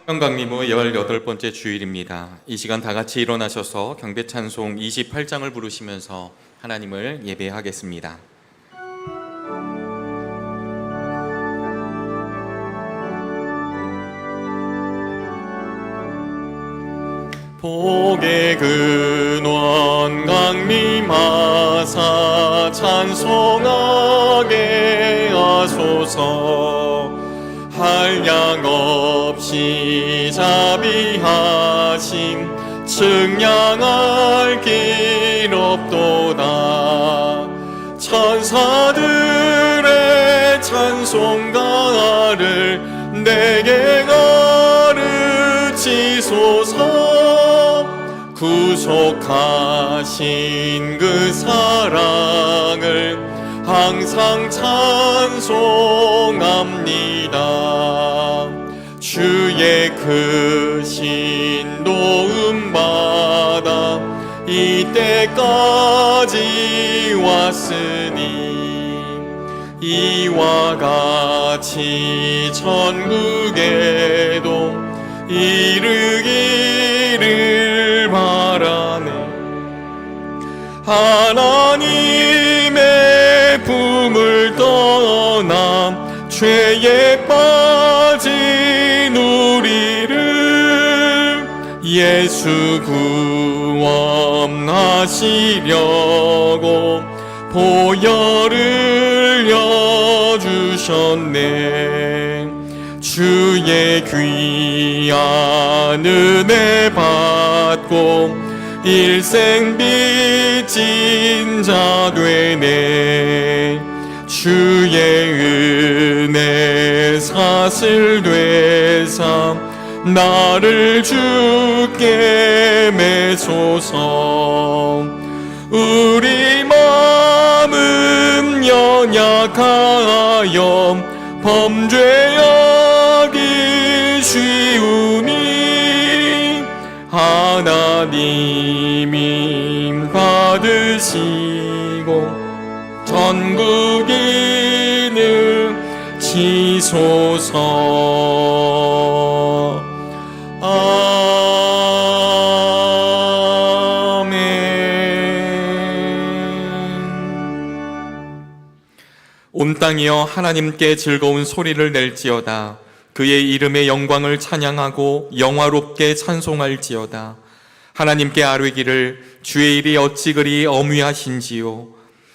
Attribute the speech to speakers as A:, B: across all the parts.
A: 평강림의 18번째 주일입니다. 이 시간 다 같이 일어나셔서 경배찬송 28장을 부르시면서 하나님을 예배하겠습니다. 복의 근원 강림하사 찬송하게 하소서. 한량 없이 자비하심 측량할 길 없도다. 천사들의 찬송가를 내게 가르치소서. 구속하신 그 사랑을 항상 찬송합니다. 주의 크신 도움받아 이때까지 왔으니 이와 같이 천국에도 이르기를 바라네. 하나님의 품을 떠나 죄에 빠진 우리를 예수 구원하시려고 보혈을 여주셨네. 주의 귀한 은혜 받고 일생 빚진 자 되네. 주의 은혜 사슬 되사 나를 주께 매소서. 우리 마음은 연약하여 범죄하기 쉬우니 하나님이 받으시고 전국인을 지소서. 온 땅이여 하나님께 즐거운 소리를 낼지어다. 그의 이름의 영광을 찬양하고 영화롭게 찬송할지어다. 하나님께 아뢰기를 주의 일이 어찌 그리 엄위하신지요.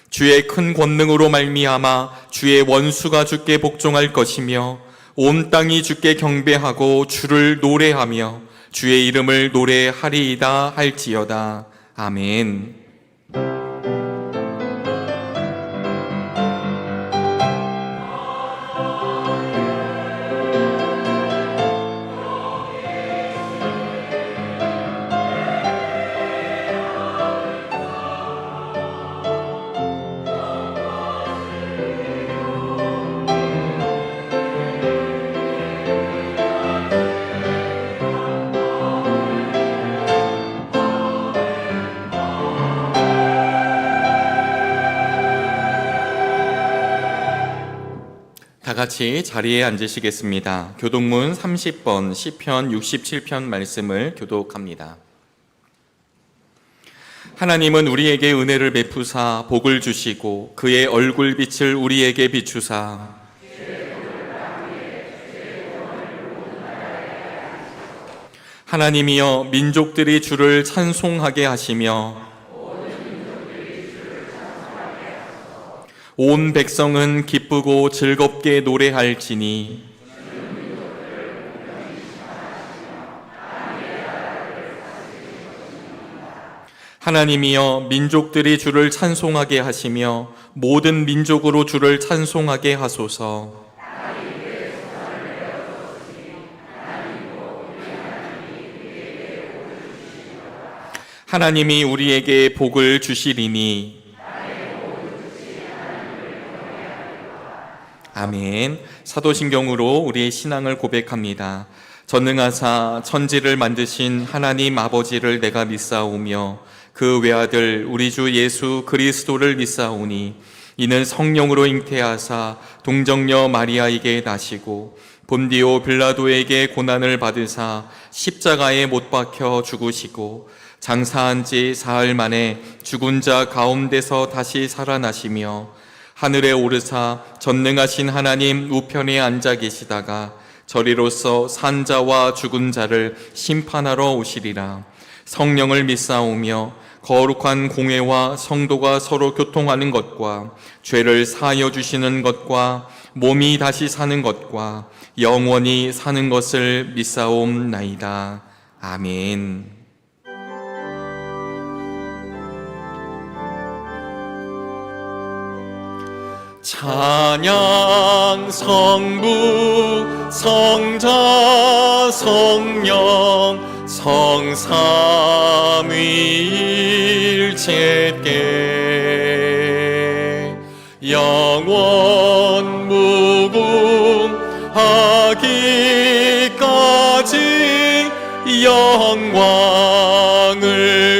A: 주의 큰 권능으로 말미암아 주의 원수가 주께 복종할 것이며 온 땅이 주께 경배하고 주를 노래하며 주의 이름을 노래하리이다 할지어다. 아멘. 다 같이 자리에 앉으시겠습니다. 교독문 30번, 시편 67편 말씀을 교독합니다. 하나님은 우리에게 은혜를 베푸사 복을 주시고 그의 얼굴빛을 우리에게 비추사 하나님이여 민족들이 주를 찬송하게 하시며 온 백성은 기쁘고 즐겁게 노래할지니 하나님이여 민족들이 주를 찬송하게 하시며 모든 민족으로 주를 찬송하게 하소서. 하나님이 우리에게 복을 주시리니 아멘. 사도신경으로 우리의 신앙을 고백합니다. 전능하사 천지를 만드신 하나님 아버지를 내가 믿사오며 그 외아들 우리 주 예수 그리스도를 믿사오니 이는 성령으로 잉태하사 동정녀 마리아에게 나시고 본디오 빌라도에게 고난을 받으사 십자가에 못 박혀 죽으시고 장사한 지 사흘 만에 죽은 자 가운데서 다시 살아나시며 하늘에 오르사 전능하신 하나님 우편에 앉아 계시다가 저리로서 산 자와 죽은 자를 심판하러 오시리라. 성령을 믿사오며 거룩한 공회와 성도가 서로 교통하는 것과 죄를 사하여 주시는 것과 몸이 다시 사는 것과 영원히 사는 것을 믿사옵나이다. 아멘. 찬양 성부 성자 성령 성삼위일체께 영원 무궁하기까지 영광을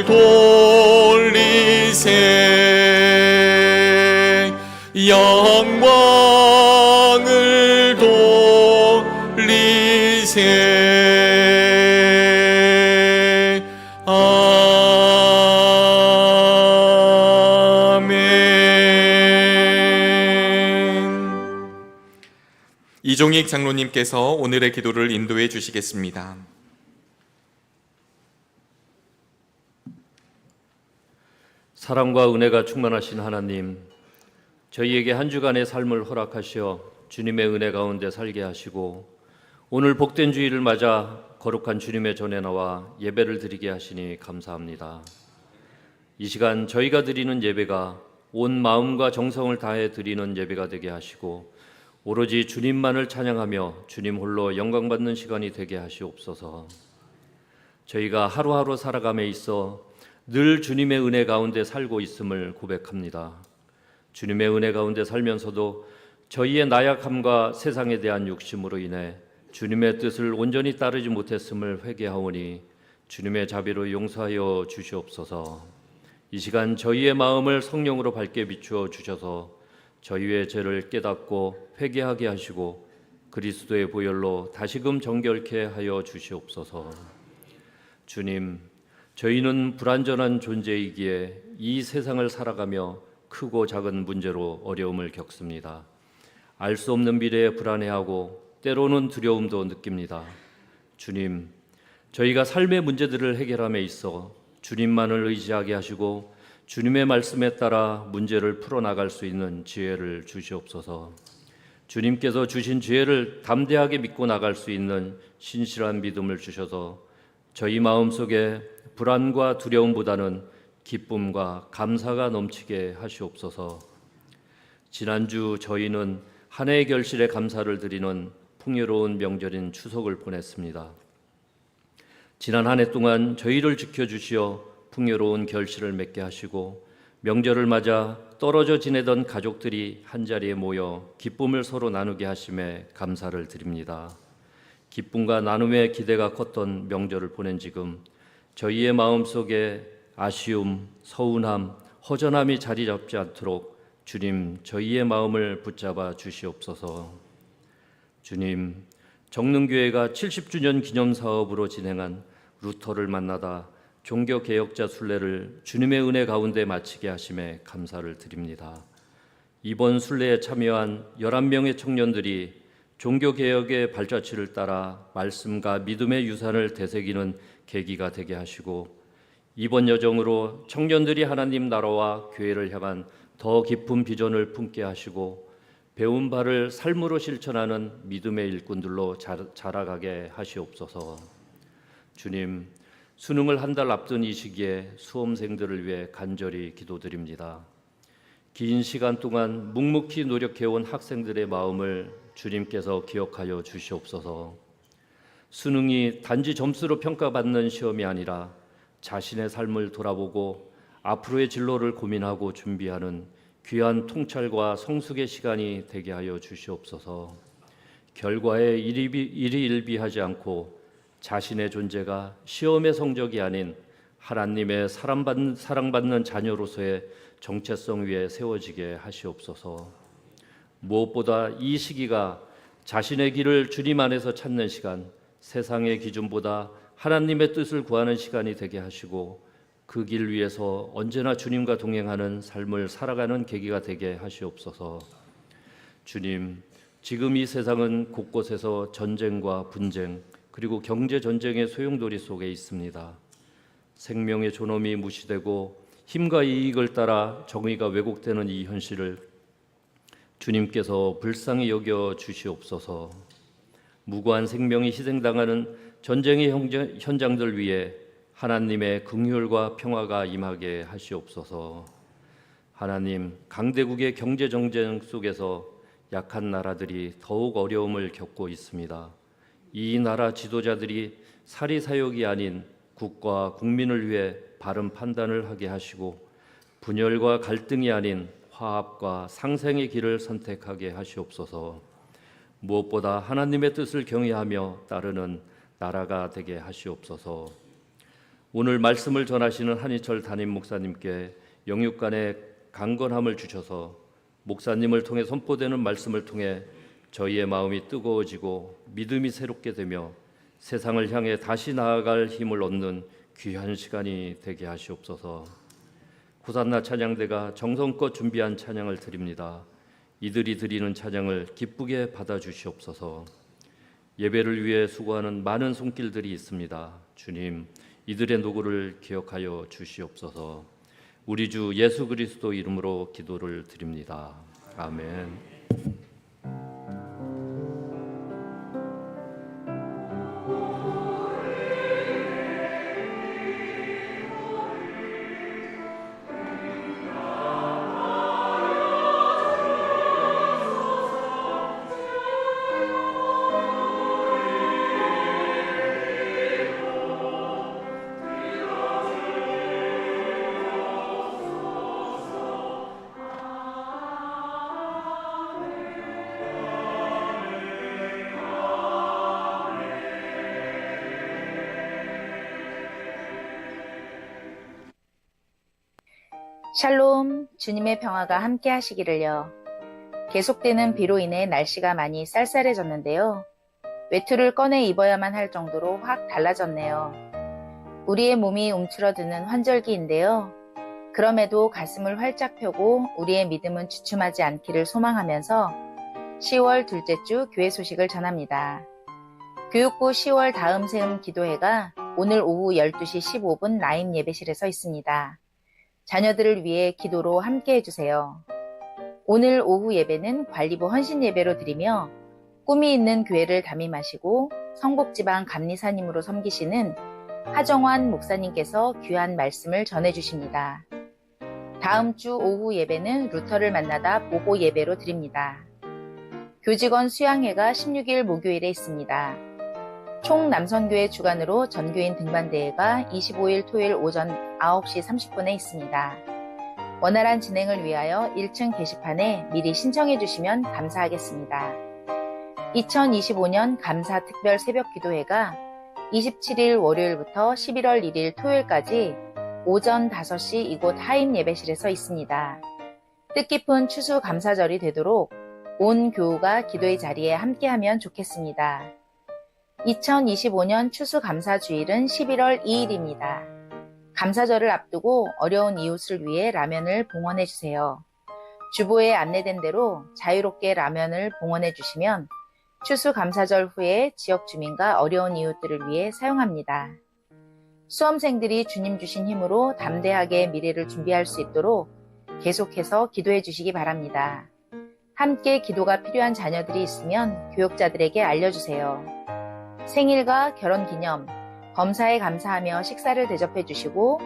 A: 돌리세. 영광을 돌리세. 아멘. 이종익 장로님께서 오늘의 기도를 인도해 주시겠습니다.
B: 사랑과 은혜가 충만하신 하나님, 저희에게 한 주간의 삶을 허락하시어 주님의 은혜 가운데 살게 하시고 오늘 복된 주일을 맞아 거룩한 주님의 전에 나와 예배를 드리게 하시니 감사합니다. 이 시간 저희가 드리는 예배가 온 마음과 정성을 다해 드리는 예배가 되게 하시고 오로지 주님만을 찬양하며 주님 홀로 영광받는 시간이 되게 하시옵소서. 저희가 하루하루 살아감에 있어 늘 주님의 은혜 가운데 살고 있음을 고백합니다. 주님의 은혜 가운데 살면서도 저희의 나약함과 세상에 대한 욕심으로 인해 주님의 뜻을 온전히 따르지 못했음을 회개하오니 주님의 자비로 용서하여 주시옵소서. 이 시간 저희의 마음을 성령으로 밝게 비추어 주셔서 저희의 죄를 깨닫고 회개하게 하시고 그리스도의 보혈로 다시금 정결케 하여 주시옵소서. 주님, 저희는 불완전한 존재이기에 이 세상을 살아가며 크고 작은 문제로 어려움을 겪습니다. 알 수 없는 미래에 불안해하고 때로는 두려움도 느낍니다. 주님, 저희가 삶의 문제들을 해결함에 있어 주님만을 의지하게 하시고 주님의 말씀에 따라 문제를 풀어나갈 수 있는 지혜를 주시옵소서. 주님께서 주신 지혜를 담대하게 믿고 나갈 수 있는 신실한 믿음을 주셔서 저희 마음속에 불안과 두려움보다는 기쁨과 감사가 넘치게 하시옵소서. 지난주 저희는 한 해의 결실에 감사를 드리는 풍요로운 명절인 추석을 보냈습니다. 지난 한 해 동안 저희를 지켜주시어 풍요로운 결실을 맺게 하시고 명절을 맞아 떨어져 지내던 가족들이 한자리에 모여 기쁨을 서로 나누게 하심에 감사를 드립니다. 기쁨과 나눔의 기대가 컸던 명절을 보낸 지금 저희의 마음속에 아쉬움, 서운함, 허전함이 자리 잡지 않도록 주님 저희의 마음을 붙잡아 주시옵소서. 주님, 정릉교회가 70주년 기념 사업으로 진행한 루터를 만나다 종교개혁자 순례를 주님의 은혜 가운데 마치게 하심에 감사를 드립니다. 이번 순례에 참여한 11명의 청년들이 종교개혁의 발자취를 따라 말씀과 믿음의 유산을 되새기는 계기가 되게 하시고 이번 여정으로 청년들이 하나님 나라와 교회를 향한 더 깊은 비전을 품게 하시고 배운 바를 삶으로 실천하는 믿음의 일꾼들로 자라가게 하시옵소서. 주님, 수능을 한 달 앞둔 이 시기에 수험생들을 위해 간절히 기도드립니다. 긴 시간 동안 묵묵히 노력해온 학생들의 마음을 주님께서 기억하여 주시옵소서. 수능이 단지 점수로 평가받는 시험이 아니라 자신의 삶을 돌아보고 앞으로의 진로를 고민하고 준비하는 귀한 통찰과 성숙의 시간이 되게 하여 주시옵소서. 결과에 일희일비하지 않고 자신의 존재가 시험의 성적이 아닌 하나님의 사랑받는 자녀로서의 정체성 위에 세워지게 하시옵소서. 무엇보다 이 시기가 자신의 길을 주님 안에서 찾는 시간, 세상의 기준보다 하나님의 뜻을 구하는 시간이 되게 하시고 그 길 위에서 언제나 주님과 동행하는 삶을 살아가는 계기가 되게 하시옵소서. 주님, 지금 이 세상은 곳곳에서 전쟁과 분쟁 그리고 경제 전쟁의 소용돌이 속에 있습니다. 생명의 존엄이 무시되고 힘과 이익을 따라 정의가 왜곡되는 이 현실을 주님께서 불쌍히 여겨 주시옵소서. 무고한 생명이 희생당하는 전쟁의 현장들 위에 하나님의 긍휼과 평화가 임하게 하시옵소서. 하나님, 강대국의 경제 정쟁 속에서 약한 나라들이 더욱 어려움을 겪고 있습니다. 이 나라 지도자들이 사리사욕이 아닌 국가 국민을 위해 바른 판단을 하게 하시고 분열과 갈등이 아닌 화합과 상생의 길을 선택하게 하시옵소서. 무엇보다 하나님의 뜻을 경외하며 따르는 나라가 되게 하시옵소서. 오늘 말씀을 전하시는 한희철 담임 목사님께 영육간의 강건함을 주셔서 목사님을 통해 선포되는 말씀을 통해 저희의 마음이 뜨거워지고 믿음이 새롭게 되며 세상을 향해 다시 나아갈 힘을 얻는 귀한 시간이 되게 하시옵소서. 호산나 찬양대가 정성껏 준비한 찬양을 드립니다. 이들이 드리는 찬양을 기쁘게 받아주시옵소서. 예배를 위해 수고하는 많은 손길들이 있습니다. 주님, 이들의 노고를 기억하여 주시옵소서. 우리 주 예수 그리스도 이름으로 기도를 드립니다. 아멘.
C: 샬롬, 주님의 평화가 함께 하시기를요. 계속되는 비로 인해 날씨가 많이 쌀쌀해졌는데요. 외투를 꺼내 입어야만 할 정도로 확 달라졌네요. 우리의 몸이 움츠러드는 환절기인데요. 그럼에도 가슴을 활짝 펴고 우리의 믿음은 주춤하지 않기를 소망하면서 10월 둘째 주 교회 소식을 전합니다. 교육부 10월 다음 세움 기도회가 오늘 오후 12시 15분 라임 예배실에서 있습니다. 자녀들을 위해 기도로 함께 해주세요. 오늘 오후 예배는 관리부 헌신 예배로 드리며 꿈이 있는 교회를 담임하시고 성북지방 감리사님으로 섬기시는 하정환 목사님께서 귀한 말씀을 전해주십니다. 다음 주 오후 예배는 루터를 만나다 보고 예배로 드립니다. 교직원 수양회가 16일 목요일에 있습니다. 총남선교회 주관으로 전교인 등반대회가 25일 토요일 오전 9시 30분에 있습니다. 원활한 진행을 위하여 1층 게시판에 미리 신청해 주시면 감사하겠습니다. 2025년 감사 특별 새벽 기도회가 27일 월요일부터 11월 1일 토요일까지 오전 5시 이곳 하임 예배실에서 있습니다. 뜻깊은 추수 감사절이 되도록 온 교우가 기도의 자리에 함께하면 좋겠습니다. 2025년 추수감사주일은 11월 2일입니다. 감사절을 앞두고 어려운 이웃을 위해 라면을 봉헌해 주세요. 주보에 안내된 대로 자유롭게 라면을 봉헌해 주시면 추수감사절 후에 지역 주민과 어려운 이웃들을 위해 사용합니다. 수험생들이 주님 주신 힘으로 담대하게 미래를 준비할 수 있도록 계속해서 기도해 주시기 바랍니다. 함께 기도가 필요한 자녀들이 있으면 교육자들에게 알려주세요. 생일과 결혼기념, 범사에 감사하며 식사를 대접해 주시고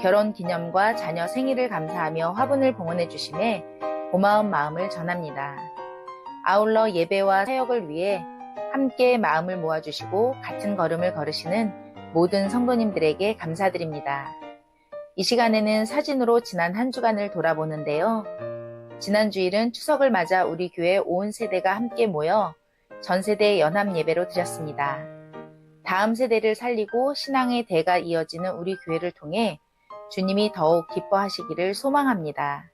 C: 결혼기념과 자녀 생일을 감사하며 화분을 봉헌해 주심에 고마운 마음을 전합니다. 아울러 예배와 사역을 위해 함께 마음을 모아주시고 같은 걸음을 걸으시는 모든 성도님들에게 감사드립니다. 이 시간에는 사진으로 지난 한 주간을 돌아보는데요. 지난 주일은 추석을 맞아 우리 교회 온 세대가 함께 모여 전세대 연합 예배로 드렸습니다. 다음 세대를 살리고 신앙의 대가 이어지는 우리 교회를 통해 주님이 더욱 기뻐하시기를 소망합니다.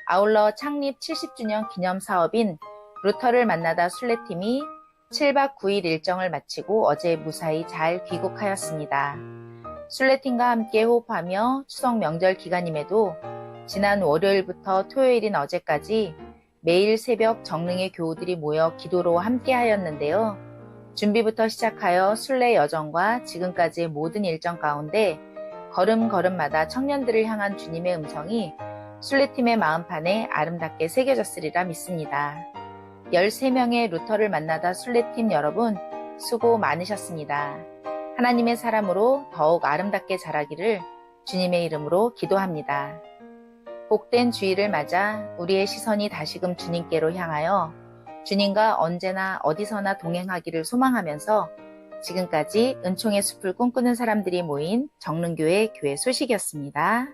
C: 아울러 창립 70주년 기념 사업인 루터를 만나다 순례팀이 7박 9일 일정을 마치고 어제 무사히 잘 귀국하였습니다. 순례팀과 함께 호흡하며 추석 명절 기간임에도 지난 월요일부터 토요일인 어제까지 매일 새벽 정릉의 교우들이 모여 기도로 함께 하였는데요. 준비부터 시작하여 순례 여정과 지금까지의 모든 일정 가운데 걸음걸음마다 청년들을 향한 주님의 음성이 순례팀의 마음판에 아름답게 새겨졌으리라 믿습니다. 13명의 루터를 만나다 순례팀 여러분 수고 많으셨습니다. 하나님의 사람으로 더욱 아름답게 자라기를 주님의 이름으로 기도합니다. 복된 주일을 맞아 우리의 시선이 다시금 주님께로 향하여 주님과 언제나 어디서나 동행하기를 소망하면서 지금까지 은총의 숲을 꿈꾸는 사람들이 모인 정릉교회 교회 소식이었습니다.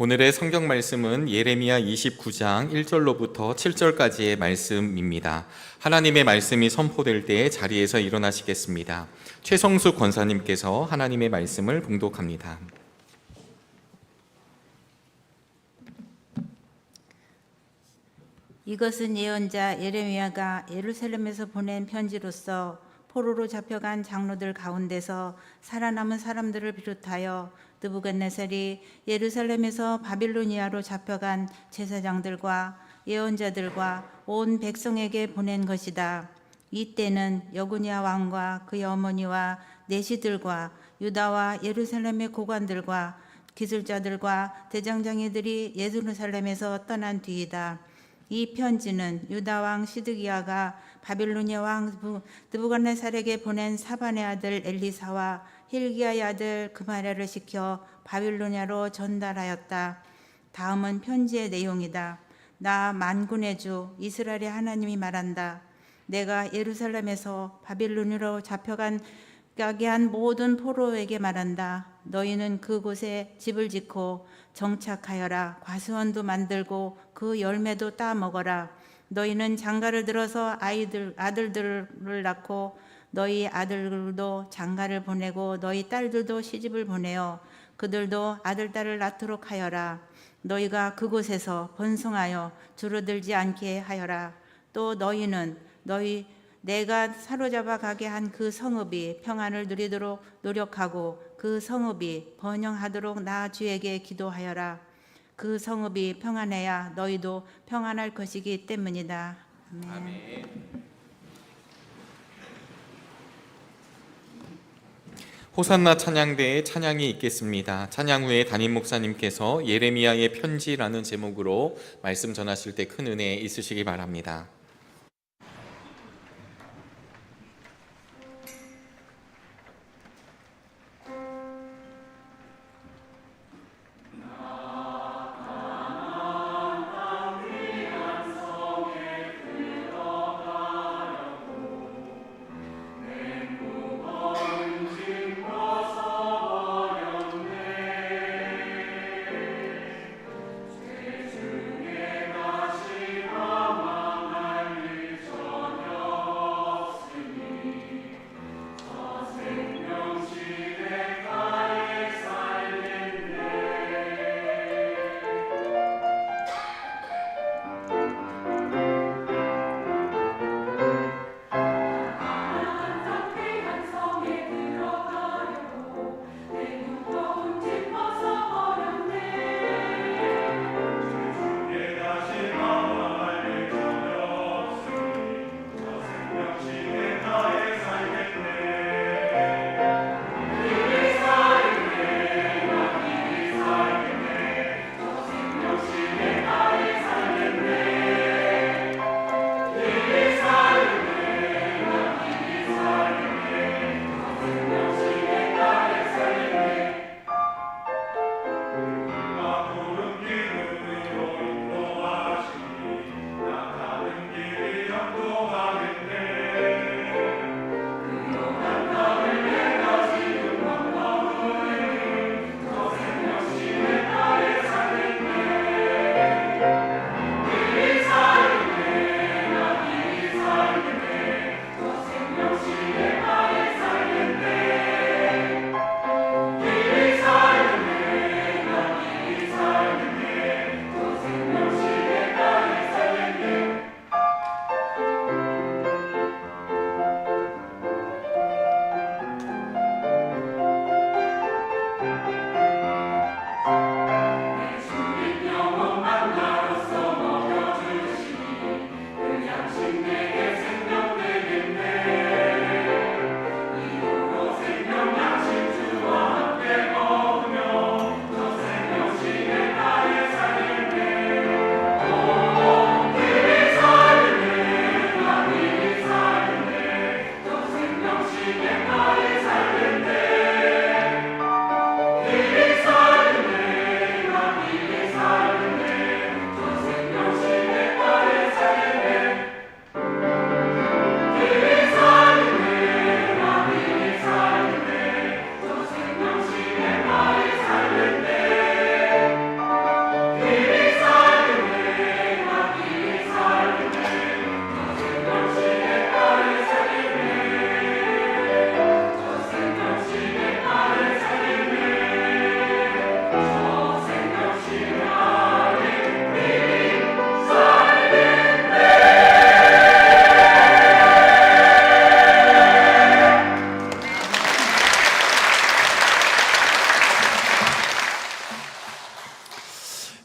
A: 오늘의 성경 말씀은 예레미야 29장 1절로부터 7절까지의 말씀입니다. 하나님의 말씀이 선포될 때 자리에서 일어나시겠습니다. 최성수 권사님께서 하나님의 말씀을 봉독합니다.
D: 이것은 예언자 예레미야가 예루살렘에서 보낸 편지로서 포로로 잡혀간 장로들 가운데서 살아남은 사람들을 비롯하여 느부갓네살이 예루살렘에서 바빌로니아로 잡혀간 제사장들과 예언자들과 온 백성에게 보낸 것이다. 이때는 여구냐 왕과 그의 어머니와 내시들과 유다와 예루살렘의 고관들과 기술자들과 대장장이들이 예루살렘에서 떠난 뒤이다. 이 편지는 유다 왕 시드기야가 바빌로니아 왕 느부갓네살에게 보낸 사반의 아들 엘리사와 힐기야의 아들 그마랴를 시켜 바빌로니아로 전달하였다. 다음은 편지의 내용이다. 나 만군의 주 이스라엘의 하나님이 말한다. 내가 예루살렘에서 바빌로니아로 잡혀가게 한 모든 포로에게 말한다. 너희는 그곳에 집을 짓고 정착하여라. 과수원도 만들고 그 열매도 따 먹어라. 너희는 장가를 들어서 아들들을 낳고 너희 아들들도 장가를 보내고 너희 딸들도 시집을 보내어 그들도 아들 딸을 낳도록 하여라. 너희가 그곳에서 번성하여 줄어들지 않게 하여라. 또 너희는 내가 사로잡아 가게 한 그 성읍이 평안을 누리도록 노력하고 그 성읍이 번영하도록 나 주에게 기도하여라. 그 성읍이 평안해야 너희도 평안할 것이기 때문이다. 아멘.
A: 아멘. 호산나 찬양대에 찬양이 있겠습니다. 찬양 후에 담임 목사님께서 예레미야의 편지라는 제목으로 말씀 전하실 때 큰 은혜 있으시기 바랍니다.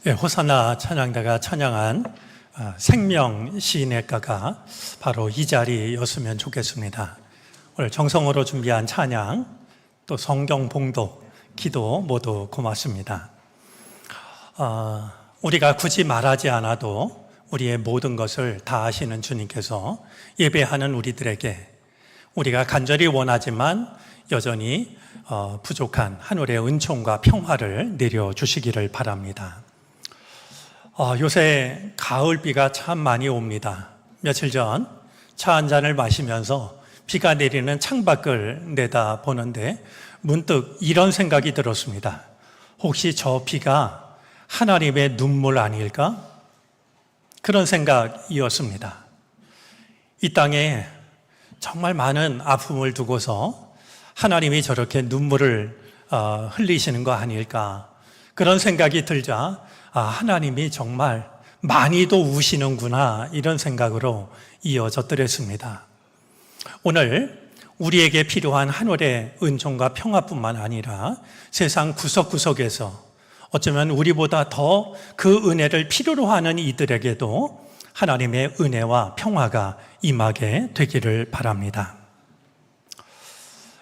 E: 예, 호산나 찬양대가 찬양한 생명 시인의가가 바로 이 자리였으면 좋겠습니다. 오늘 정성으로 준비한 찬양, 또 성경 봉독, 기도 모두 고맙습니다. 우리가 굳이 말하지 않아도 우리의 모든 것을 다 아시는 주님께서 예배하는 우리들에게 우리가 간절히 원하지만 여전히 부족한 하늘의 은총과 평화를 내려주시기를 바랍니다. 요새 가을비가 참 많이 옵니다. 며칠 전 차 한 잔을 마시면서 비가 내리는 창밖을 내다보는데 문득 이런 생각이 들었습니다. 혹시 저 비가 하나님의 눈물 아닐까? 그런 생각이었습니다. 이 땅에 정말 많은 아픔을 두고서 하나님이 저렇게 눈물을 흘리시는 거 아닐까? 그런 생각이 들자 하나님이 정말 많이도 우시는구나, 이런 생각으로 이어졌더랬습니다. 오늘 우리에게 필요한 하늘의 은총과 평화뿐만 아니라 세상 구석구석에서 어쩌면 우리보다 더 그 은혜를 필요로 하는 이들에게도 하나님의 은혜와 평화가 임하게 되기를 바랍니다.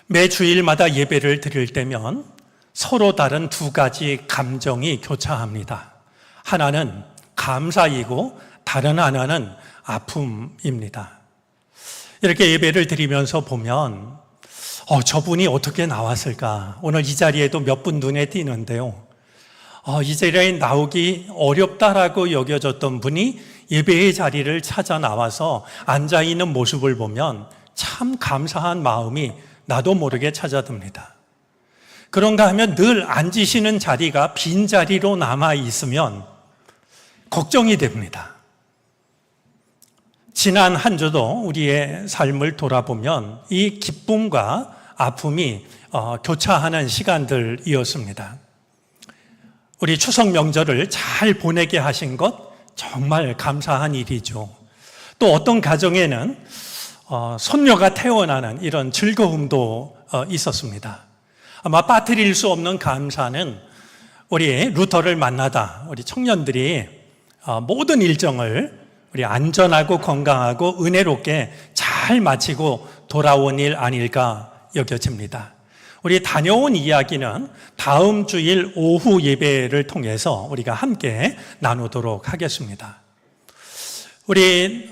E: 매 주일마다 예배를 드릴 때면 서로 다른 두 가지 감정이 교차합니다. 하나는 감사이고 다른 하나는 아픔입니다. 이렇게 예배를 드리면서 보면 저분이 어떻게 나왔을까? 오늘 이 자리에도 몇 분 눈에 띄는데요. 이 자리에 나오기 어렵다라고 여겨졌던 분이 예배의 자리를 찾아 나와서 앉아있는 모습을 보면 참 감사한 마음이 나도 모르게 찾아듭니다. 그런가 하면 늘 앉으시는 자리가 빈자리로 남아있으면 걱정이 됩니다. 지난 한 주도 우리의 삶을 돌아보면 이 기쁨과 아픔이 교차하는 시간들이었습니다. 우리 추석 명절을 잘 보내게 하신 것 정말 감사한 일이죠. 또 어떤 가정에는 손녀가 태어나는 이런 즐거움도 있었습니다. 아마 빠뜨릴 수 없는 감사는 우리 루터를 만나다 우리 청년들이 모든 일정을 우리 안전하고 건강하고 은혜롭게 잘 마치고 돌아온 일 아닐까 여겨집니다. 우리 다녀온 이야기는 다음 주일 오후 예배를 통해서 우리가 함께 나누도록 하겠습니다. 우리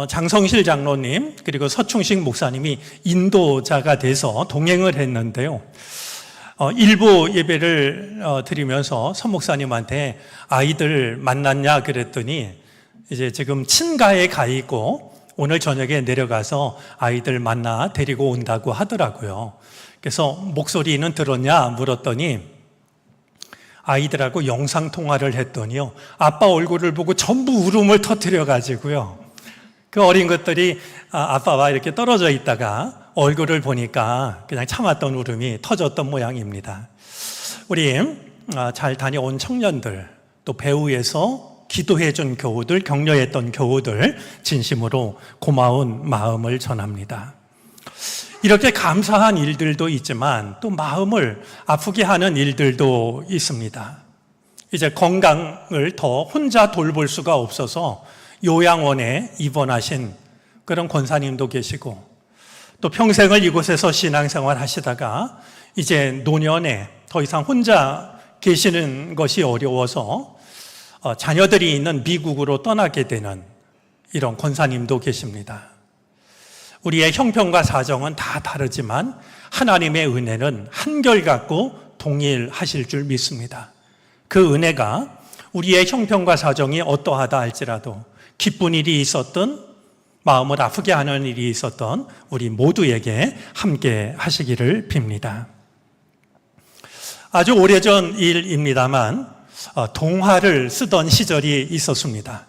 E: 장성실 장로님 그리고 서충식 목사님이 인도자가 돼서 동행을 했는데요. 일부 예배를 드리면서 서 목사님한테 아이들 만났냐 그랬더니 이제 지금 친가에 가 있고 오늘 저녁에 내려가서 아이들 만나 데리고 온다고 하더라고요. 그래서 목소리는 들었냐 물었더니 아이들하고 영상통화를 했더니요, 아빠 얼굴을 보고 전부 울음을 터뜨려 가지고요, 그 어린 것들이 아빠와 이렇게 떨어져 있다가 얼굴을 보니까 그냥 참았던 울음이 터졌던 모양입니다. 우리 잘 다녀온 청년들, 또 배후에서 기도해준 교우들, 격려했던 교우들 진심으로 고마운 마음을 전합니다. 이렇게 감사한 일들도 있지만 또 마음을 아프게 하는 일들도 있습니다. 이제 건강을 더 혼자 돌볼 수가 없어서 요양원에 입원하신 그런 권사님도 계시고, 또 평생을 이곳에서 신앙생활 하시다가 이제 노년에 더 이상 혼자 계시는 것이 어려워서 자녀들이 있는 미국으로 떠나게 되는 이런 권사님도 계십니다. 우리의 형편과 사정은 다 다르지만 하나님의 은혜는 한결같고 동일하실 줄 믿습니다. 그 은혜가 우리의 형편과 사정이 어떠하다 할지라도 기쁜 일이 있었던, 마음을 아프게 하는 일이 있었던 우리 모두에게 함께 하시기를 빕니다. 아주 오래전 일입니다만 동화를 쓰던 시절이 있었습니다.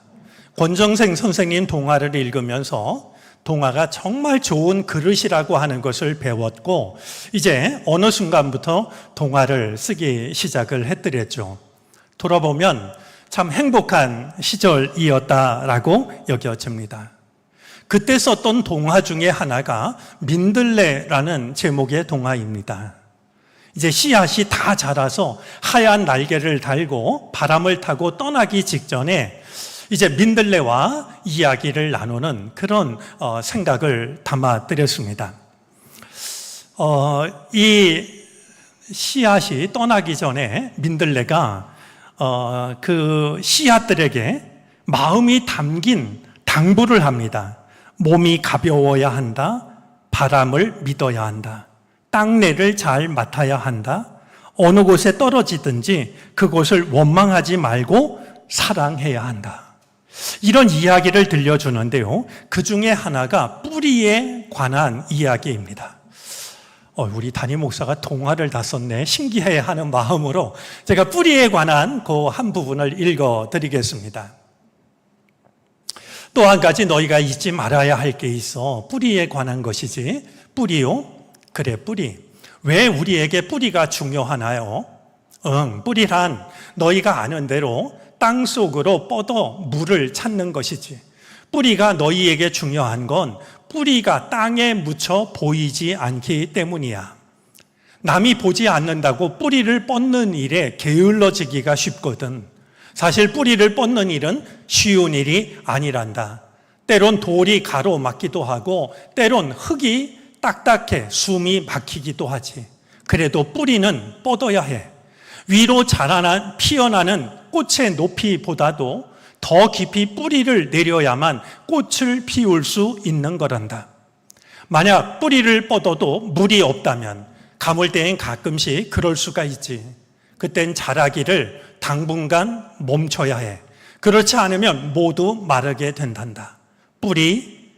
E: 권정생 선생님 동화를 읽으면서 동화가 정말 좋은 그릇이라고 하는 것을 배웠고, 이제 어느 순간부터 동화를 쓰기 시작을 했더랬죠. 돌아보면 참 행복한 시절이었다라고 여겨집니다. 그때 썼던 동화 중에 하나가 민들레라는 제목의 동화입니다. 이제 씨앗이 다 자라서 하얀 날개를 달고 바람을 타고 떠나기 직전에 이제 민들레와 이야기를 나누는 그런 생각을 담아드렸습니다. 이 씨앗이 떠나기 전에 민들레가 그 씨앗들에게 마음이 담긴 당부를 합니다. 몸이 가벼워야 한다. 바람을 믿어야 한다. 땅내를 잘 맡아야 한다. 어느 곳에 떨어지든지 그곳을 원망하지 말고 사랑해야 한다. 이런 이야기를 들려주는데요. 그 중에 하나가 뿌리에 관한 이야기입니다. 우리 담임 목사가 동화를 다 썼네. 신기해하는 마음으로 제가 뿌리에 관한 그 한 부분을 읽어드리겠습니다. 또 한 가지 너희가 잊지 말아야 할 게 있어. 뿌리에 관한 것이지. 뿌리요? 그래, 뿌리. 왜 우리에게 뿌리가 중요하나요? 뿌리란 너희가 아는 대로 땅 속으로 뻗어 물을 찾는 것이지. 뿌리가 너희에게 중요한 건 뿌리가 땅에 묻혀 보이지 않기 때문이야. 남이 보지 않는다고 뿌리를 뻗는 일에 게을러지기가 쉽거든. 사실 뿌리를 뻗는 일은 쉬운 일이 아니란다. 때론 돌이 가로막기도 하고 때론 흙이 딱딱해 숨이 막히기도 하지. 그래도 뿌리는 뻗어야 해. 위로 피어나는 꽃의 높이보다도 더 깊이 뿌리를 내려야만 꽃을 피울 수 있는 거란다. 만약 뿌리를 뻗어도 물이 없다면 가물 때엔 가끔씩 그럴 수가 있지. 그땐 자라기를 당분간 멈춰야 해. 그렇지 않으면 모두 마르게 된단다. 뿌리.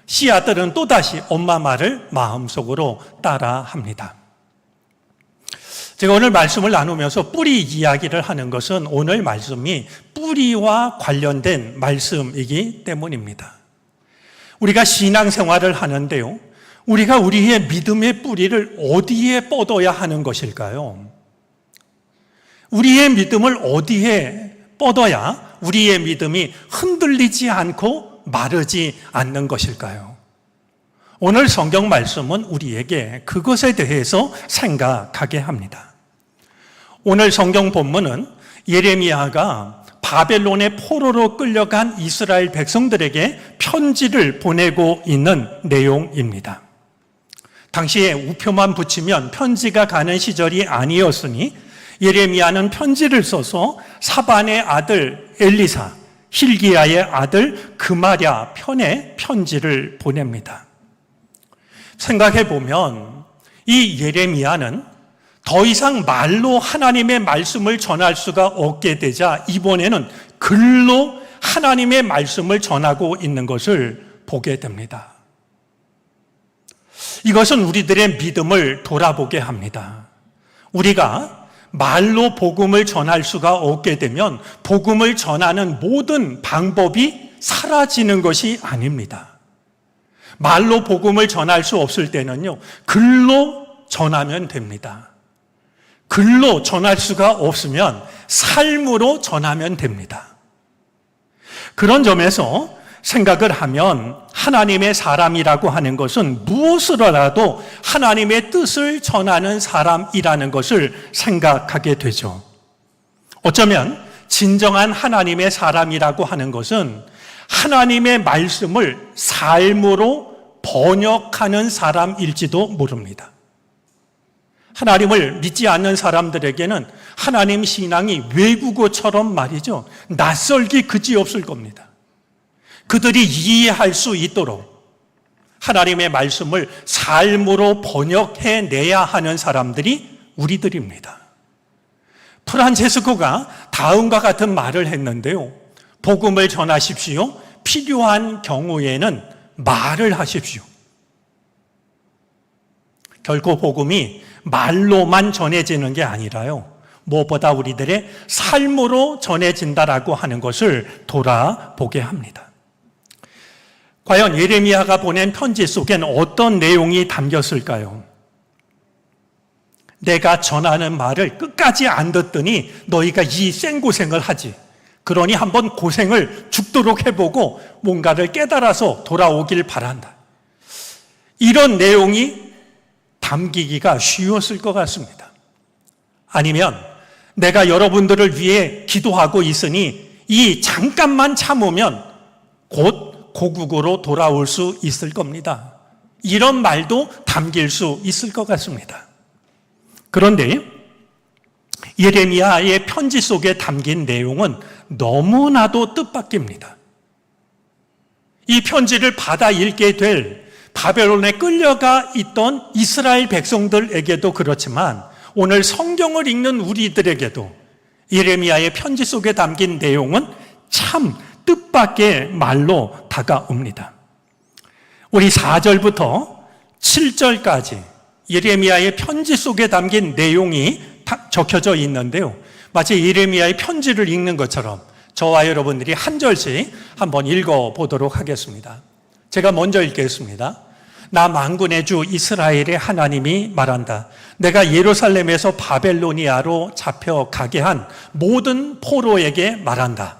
E: 씨앗들은 또다시 엄마 말을 마음속으로 따라합니다. 제가 오늘 말씀을 나누면서 뿌리 이야기를 하는 것은 오늘 말씀이 뿌리와 관련된 말씀이기 때문입니다. 우리가 신앙생활을 하는데요. 우리가 우리의 믿음의 뿌리를 어디에 뻗어야 하는 것일까요? 우리의 믿음을 어디에 뻗어야 우리의 믿음이 흔들리지 않고 마르지 않는 것일까요? 오늘 성경 말씀은 우리에게 그것에 대해서 생각하게 합니다. 오늘 성경 본문은 예레미야가 바벨론의 포로로 끌려간 이스라엘 백성들에게 편지를 보내고 있는 내용입니다. 당시에 우표만 붙이면 편지가 가는 시절이 아니었으니 예레미야는 편지를 써서 사반의 아들 엘리사, hil기야의 아들 그마랴 편에 편지를 보냅니다. 생각해 보면 이 예레미야는 더 이상 말로 하나님의 말씀을 전할 수가 없게 되자 이번에는 글로 하나님의 말씀을 전하고 있는 것을 보게 됩니다. 이것은 우리들의 믿음을 돌아보게 합니다. 우리가 말로 복음을 전할 수가 없게 되면 복음을 전하는 모든 방법이 사라지는 것이 아닙니다. 말로 복음을 전할 수 없을 때는요, 글로 전하면 됩니다. 글로 전할 수가 없으면 삶으로 전하면 됩니다. 그런 점에서 생각을 하면 하나님의 사람이라고 하는 것은 무엇으로라도 하나님의 뜻을 전하는 사람이라는 것을 생각하게 되죠. 어쩌면 진정한 하나님의 사람이라고 하는 것은 하나님의 말씀을 삶으로 번역하는 사람일지도 모릅니다. 하나님을 믿지 않는 사람들에게는 하나님 신앙이 외국어처럼 말이죠. 낯설기 그지없을 겁니다. 그들이 이해할 수 있도록 하나님의 말씀을 삶으로 번역해내야 하는 사람들이 우리들입니다. 프란체스코가 다음과 같은 말을 했는데요. 복음을 전하십시오. 필요한 경우에는 말을 하십시오. 결코 복음이 말로만 전해지는 게 아니라요. 무엇보다 우리들의 삶으로 전해진다라고 하는 것을 돌아보게 합니다. 과연 예레미야가 보낸 편지 속엔 어떤 내용이 담겼을까요? 내가 전하는 말을 끝까지 안 듣더니 너희가 이 생고생을 하지. 그러니 한번 고생을 죽도록 해보고 뭔가를 깨달아서 돌아오길 바란다. 이런 내용이 담기기가 쉬웠을 것 같습니다. 아니면 내가 여러분들을 위해 기도하고 있으니 이 잠깐만 참으면 곧 고국으로 돌아올 수 있을 겁니다. 이런 말도 담길 수 있을 것 같습니다. 그런데 예레미야의 편지 속에 담긴 내용은 너무나도 뜻밖입니다. 이 편지를 받아 읽게 될 바벨론에 끌려가 있던 이스라엘 백성들에게도 그렇지만 오늘 성경을 읽는 우리들에게도 예레미야의 편지 속에 담긴 내용은 참 뜻밖의 말로 다가옵니다. 우리 4절부터 7절까지 예레미야의 편지 속에 담긴 내용이 적혀져 있는데요. 마치 예레미야의 편지를 읽는 것처럼 저와 여러분들이 한 절씩 한번 읽어보도록 하겠습니다. 제가 먼저 읽겠습니다. 나 만군의 주 이스라엘의 하나님이 말한다. 내가 예루살렘에서 바벨로니아로 잡혀가게 한 모든 포로에게 말한다.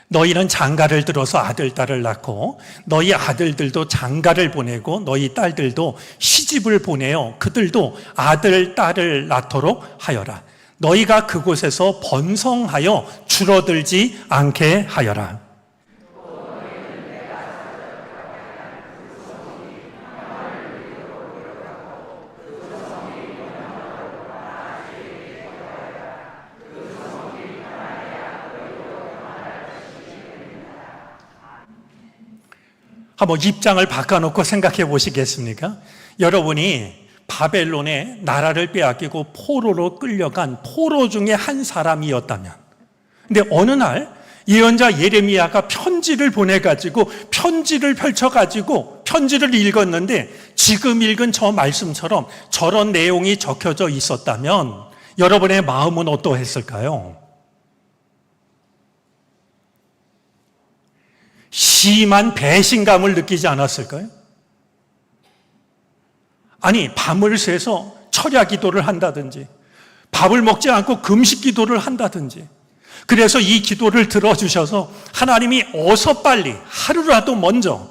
E: 너희는 장가를 들어서 아들, 딸을 낳고 너희 아들들도 장가를 보내고 너희 딸들도 시집을 보내어 그들도 아들, 딸을 낳도록 하여라. 너희가 그곳에서 번성하여 줄어들지 않게 하여라. 한번 입장을 바꿔놓고 생각해 보시겠습니까? 여러분이 바벨론의 나라를 빼앗기고 포로로 끌려간 포로 중에 한 사람이었다면, 근데 어느 날 예언자 예레미야가 편지를 보내가지고 편지를 펼쳐가지고 편지를 읽었는데 지금 읽은 저 말씀처럼 저런 내용이 적혀져 있었다면 여러분의 마음은 어떠했을까요? 심한 배신감을 느끼지 않았을까요? 아니, 밤을 새서 철야 기도를 한다든지 밥을 먹지 않고 금식 기도를 한다든지 그래서 이 기도를 들어주셔서 하나님이 어서 빨리 하루라도 먼저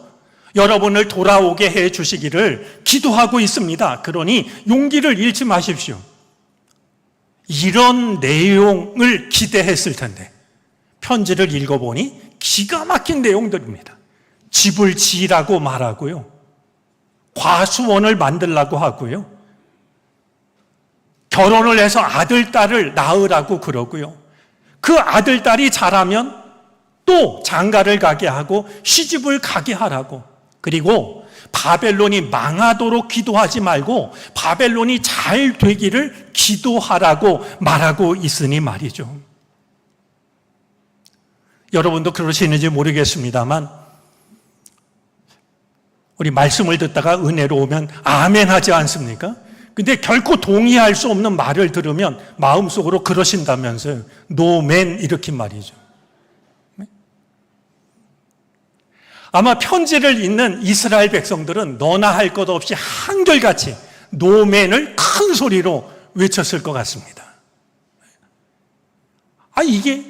E: 여러분을 돌아오게 해 주시기를 기도하고 있습니다. 그러니 용기를 잃지 마십시오. 이런 내용을 기대했을 텐데 편지를 읽어보니 기가 막힌 내용들입니다. 집을 지으라고 말하고요. 과수원을 만들라고 하고요. 결혼을 해서 아들, 딸을 낳으라고 그러고요. 그 아들, 딸이 자라면 또 장가를 가게 하고 시집을 가게 하라고. 그리고 바벨론이 망하도록 기도하지 말고 바벨론이 잘 되기를 기도하라고 말하고 있으니 말이죠. 여러분도 그러시는지 모르겠습니다만 우리 말씀을 듣다가 은혜로 오면 아멘 하지 않습니까? 근데 결코 동의할 수 없는 말을 들으면 마음속으로 그러신다면서요. 노맨 이렇게 말이죠. 아마 편지를 읽는 이스라엘 백성들은 너나 할 것 없이 한결같이 노맨을 큰 소리로 외쳤을 것 같습니다. 이게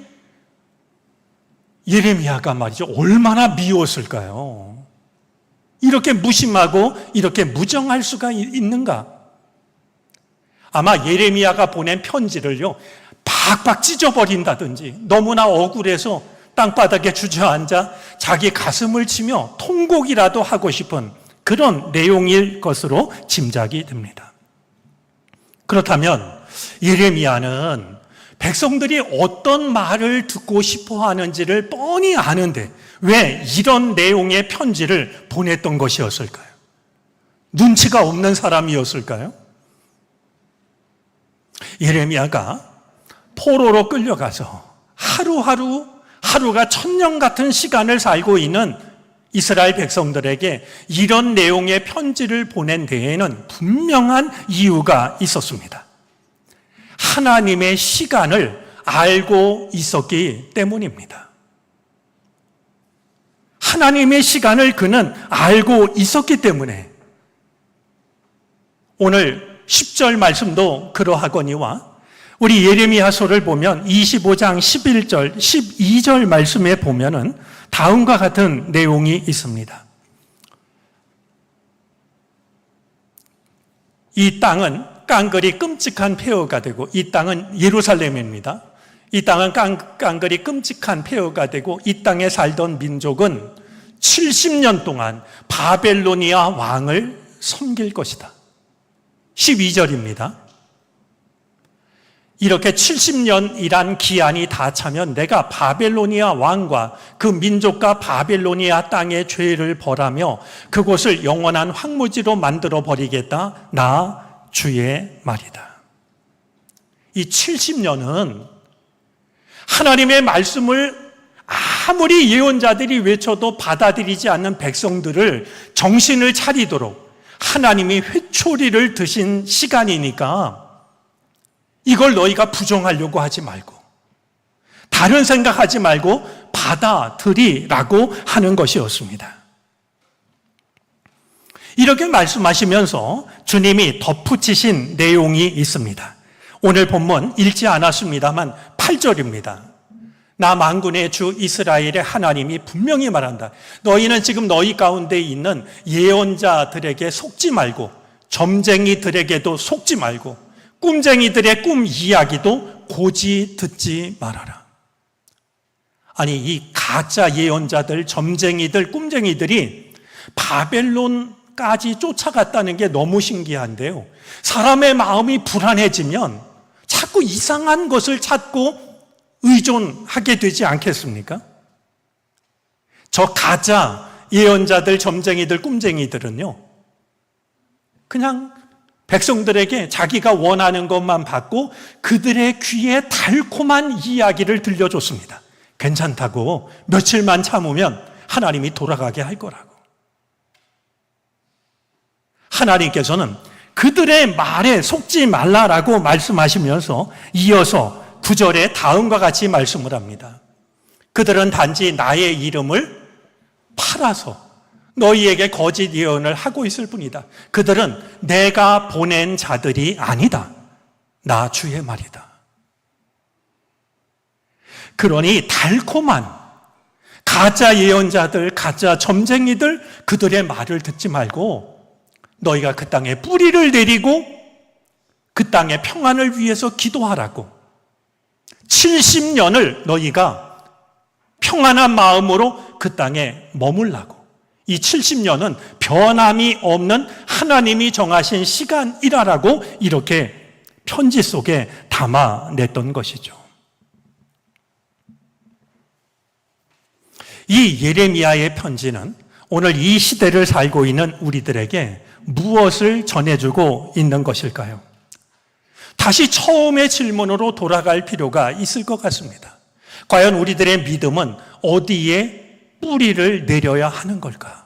E: 예레미야가 말이죠. 얼마나 미웠을까요? 이렇게 무심하고 이렇게 무정할 수가 있는가? 아마 예레미야가 보낸 편지를요, 박박 찢어버린다든지 너무나 억울해서 땅바닥에 주저앉아 자기 가슴을 치며 통곡이라도 하고 싶은 그런 내용일 것으로 짐작이 됩니다. 그렇다면 예레미야는 백성들이 어떤 말을 듣고 싶어 하는지를 뻔히 아는데 왜 이런 내용의 편지를 보냈던 것이었을까요? 눈치가 없는 사람이었을까요? 예레미야가 포로로 끌려가서 하루가 천년 같은 시간을 살고 있는 이스라엘 백성들에게 이런 내용의 편지를 보낸 데에는 분명한 이유가 있었습니다. 하나님의 시간을 알고 있었기 때문입니다. 하나님의 시간을 그는 알고 있었기 때문에 오늘 10절 말씀도 그러하거니와 우리 예레미야서를 보면 25장 11절, 12절 말씀에 보면은 다음과 같은 내용이 있습니다. 이 땅은 깡그리 끔찍한 폐허가 되고, 이 땅은 예루살렘입니다. 이 땅은 깡그리 끔찍한 폐허가 되고, 이 땅에 살던 민족은 70년 동안 바벨로니아 왕을 섬길 것이다. 12절입니다. 이렇게 70년이란 기한이 다 차면 내가 바벨로니아 왕과 그 민족과 바벨로니아 땅의 죄를 벌하며 그곳을 영원한 황무지로 만들어 버리겠다. 나 주의 말이다. 이 70년은 하나님의 말씀을 아무리 예언자들이 외쳐도 받아들이지 않는 백성들을 정신을 차리도록 하나님이 회초리를 드신 시간이니까 이걸 너희가 부정하려고 하지 말고, 다른 생각하지 말고 받아들이라고 하는 것이었습니다. 이렇게 말씀하시면서 주님이 덧붙이신 내용이 있습니다. 오늘 본문 읽지 않았습니다만 8절입니다. 나 만군의 주 이스라엘의 하나님이 분명히 말한다. 너희는 지금 너희 가운데 있는 예언자들에게 속지 말고, 점쟁이들에게도 속지 말고, 꿈쟁이들의 꿈 이야기도 고지 듣지 말아라. 아니, 이 가짜 예언자들, 점쟁이들, 꿈쟁이들이 바벨론까지 쫓아갔다는 게 너무 신기한데요. 사람의 마음이 불안해지면 자꾸 이상한 것을 찾고 의존하게 되지 않겠습니까? 저 가짜 예언자들, 점쟁이들, 꿈쟁이들은요, 그냥 백성들에게 자기가 원하는 것만 받고 그들의 귀에 달콤한 이야기를 들려줬습니다. 괜찮다고, 며칠만 참으면 하나님이 돌아가게 할 거라고. 하나님께서는 그들의 말에 속지 말라라고 말씀하시면서 이어서 9절에 다음과 같이 말씀을 합니다. 그들은 단지 나의 이름을 팔아서 너희에게 거짓 예언을 하고 있을 뿐이다. 그들은 내가 보낸 자들이 아니다. 나 주의 말이다. 그러니 달콤한 가짜 예언자들, 가짜 점쟁이들, 그들의 말을 듣지 말고 너희가 그 땅에 뿌리를 내리고 그 땅의 평안을 위해서 기도하라고. 70년을 너희가 평안한 마음으로 그 땅에 머물라고. 이 70년은 변함이 없는 하나님이 정하신 시간이라고 이렇게 편지 속에 담아냈던 것이죠. 이 예레미야의 편지는 오늘 이 시대를 살고 있는 우리들에게 무엇을 전해주고 있는 것일까요? 다시 처음의 질문으로 돌아갈 필요가 있을 것 같습니다. 과연 우리들의 믿음은 어디에 뿌리를 내려야 하는 걸까?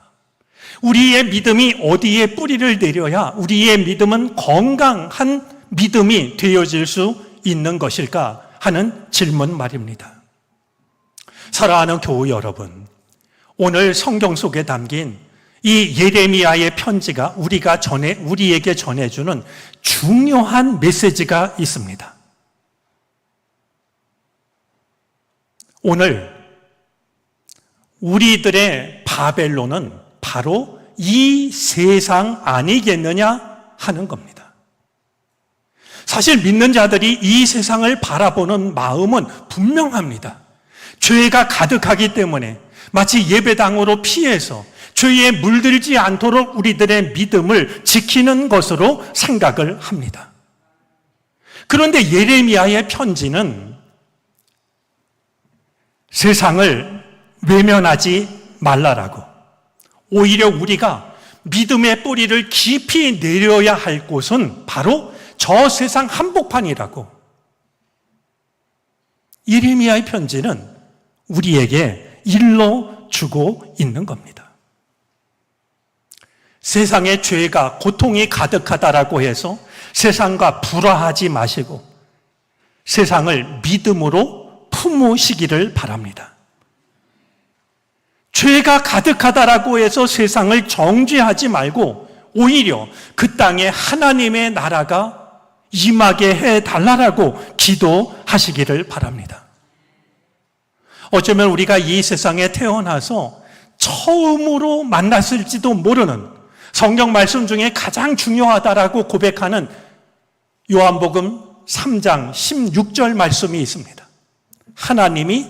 E: 우리의 믿음이 어디에 뿌리를 내려야 우리의 믿음은 건강한 믿음이 되어질 수 있는 것일까 하는 질문 말입니다. 사랑하는 교우 여러분, 오늘 성경 속에 담긴 이 예레미야의 편지가 우리에게 전해주는 중요한 메시지가 있습니다. 오늘 우리들의 바벨론은 바로 이 세상 아니겠느냐 하는 겁니다. 사실 믿는 자들이 이 세상을 바라보는 마음은 분명합니다. 죄가 가득하기 때문에 마치 예배당으로 피해서 죄에 물들지 않도록 우리들의 믿음을 지키는 것으로 생각을 합니다. 그런데 예레미야의 편지는 세상을 외면하지 말라라고, 오히려 우리가 믿음의 뿌리를 깊이 내려야 할 곳은 바로 저 세상 한복판이라고. 예레미야의 편지는 우리에게 일러주고 있는 겁니다. 세상에 죄가, 고통이 가득하다라고 해서 세상과 불화하지 마시고 세상을 믿음으로 품으시기를 바랍니다. 죄가 가득하다라고 해서 세상을 정죄하지 말고 오히려 그 땅에 하나님의 나라가 임하게 해달라고 기도하시기를 바랍니다. 어쩌면 우리가 이 세상에 태어나서 처음으로 만났을지도 모르는 성경 말씀 중에 가장 중요하다라고 고백하는 요한복음 3장 16절 말씀이 있습니다. 하나님이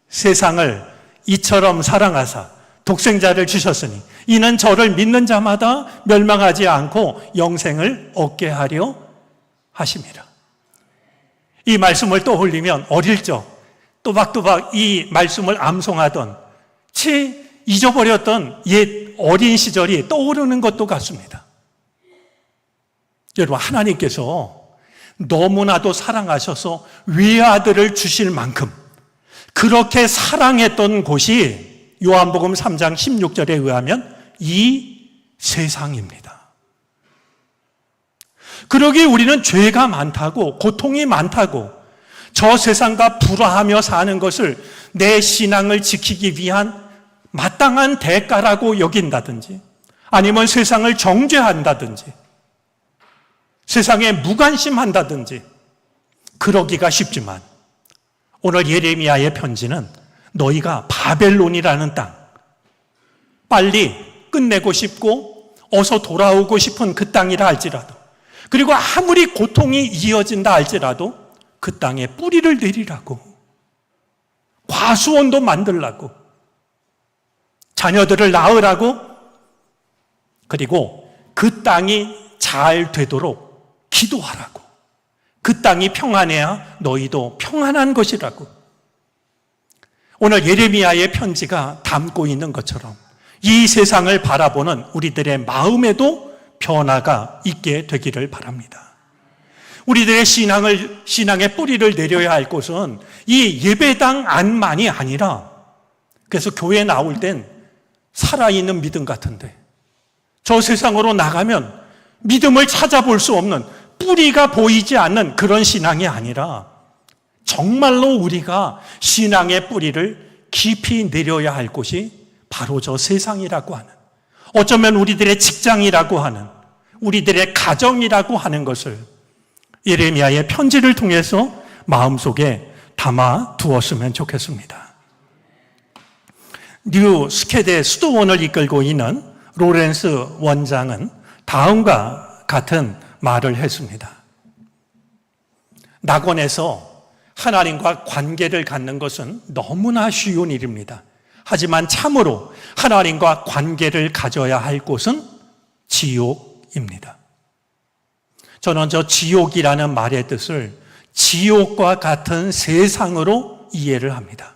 E: 세상을 이처럼 사랑하사 독생자를 주셨으니 이는 저를 믿는 자마다 멸망하지 않고 영생을 얻게 하려 하심이라. 이 말씀을 떠올리면 어릴 적 또박또박 이 말씀을 암송하던 채 잊어버렸던 옛 어린 시절이 떠오르는 것도 같습니다. 여러분, 하나님께서 너무나도 사랑하셔서 외아들을 주실 만큼 그렇게 사랑했던 곳이 요한복음 3장 16절에 의하면 이 세상입니다. 그러기에 우리는 죄가 많다고, 고통이 많다고, 저 세상과 불화하며 사는 것을 내 신앙을 지키기 위한 마땅한 대가라고 여긴다든지, 아니면 세상을 정죄한다든지, 세상에 무관심한다든지 그러기가 쉽지만, 오늘 예레미야의 편지는 너희가 바벨론이라는 땅, 빨리 끝내고 싶고 어서 돌아오고 싶은 그 땅이라 할지라도, 그리고 아무리 고통이 이어진다 할지라도 그 땅에 뿌리를 내리라고, 과수원도 만들라고, 자녀들을 낳으라고, 그리고 그 땅이 잘 되도록 기도하라고, 그 땅이 평안해야 너희도 평안한 것이라고. 오늘 예레미야의 편지가 담고 있는 것처럼 이 세상을 바라보는 우리들의 마음에도 변화가 있게 되기를 바랍니다. 우리들의 신앙의 뿌리를 내려야 할 곳은 이 예배당 안만이 아니라, 그래서 교회 나올 땐 살아있는 믿음 같은데 저 세상으로 나가면 믿음을 찾아볼 수 없는, 뿌리가 보이지 않는 그런 신앙이 아니라 정말로 우리가 신앙의 뿌리를 깊이 내려야 할 곳이 바로 저 세상이라고 하는, 어쩌면 우리들의 직장이라고 하는, 우리들의 가정이라고 하는 것을 예레미야의 편지를 통해서 마음속에 담아 두었으면 좋겠습니다. 뉴 스케데 수도원을 이끌고 있는 로렌스 원장은 다음과 같은 말을 했습니다. 낙원에서 하나님과 관계를 갖는 것은 너무나 쉬운 일입니다. 하지만 참으로 하나님과 관계를 가져야 할 곳은 지옥입니다. 저는 저 지옥이라는 말의 뜻을 지옥과 같은 세상으로 이해를 합니다.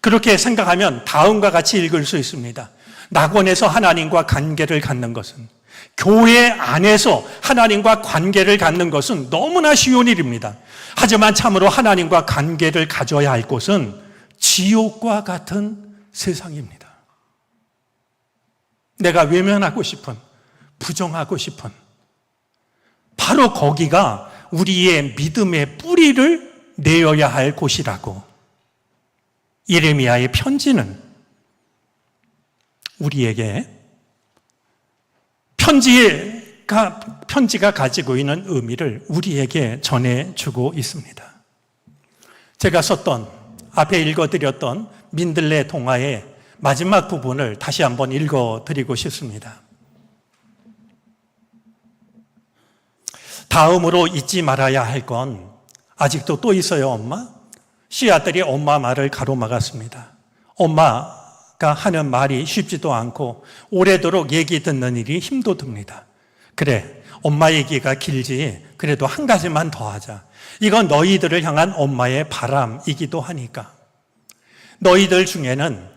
E: 그렇게 생각하면 다음과 같이 읽을 수 있습니다. 낙원에서 하나님과 관계를 갖는 것은, 교회 안에서 하나님과 관계를 갖는 것은 너무나 쉬운 일입니다. 하지만 참으로 하나님과 관계를 가져야 할 곳은 지옥과 같은 세상입니다. 내가 외면하고 싶은, 부정하고 싶은, 바로 거기가 우리의 믿음의 뿌리를 내어야 할 곳이라고 예레미야의 편지는 우리에게 편지가 가지고 있는 의미를 우리에게 전해주고 있습니다. 제가 썼던, 앞에 읽어드렸던 민들레 동화의 마지막 부분을 다시 한번 읽어드리고 싶습니다. 다음으로 잊지 말아야 할 건 아직도 또 있어요, 엄마? 씨앗들이 엄마 말을 가로막았습니다. 엄마가 하는 말이 쉽지도 않고 오래도록 얘기 듣는 일이 힘도 듭니다. 그래, 엄마 얘기가 길지. 그래도 한 가지만 더 하자. 이건 너희들을 향한 엄마의 바람이기도 하니까. 너희들 중에는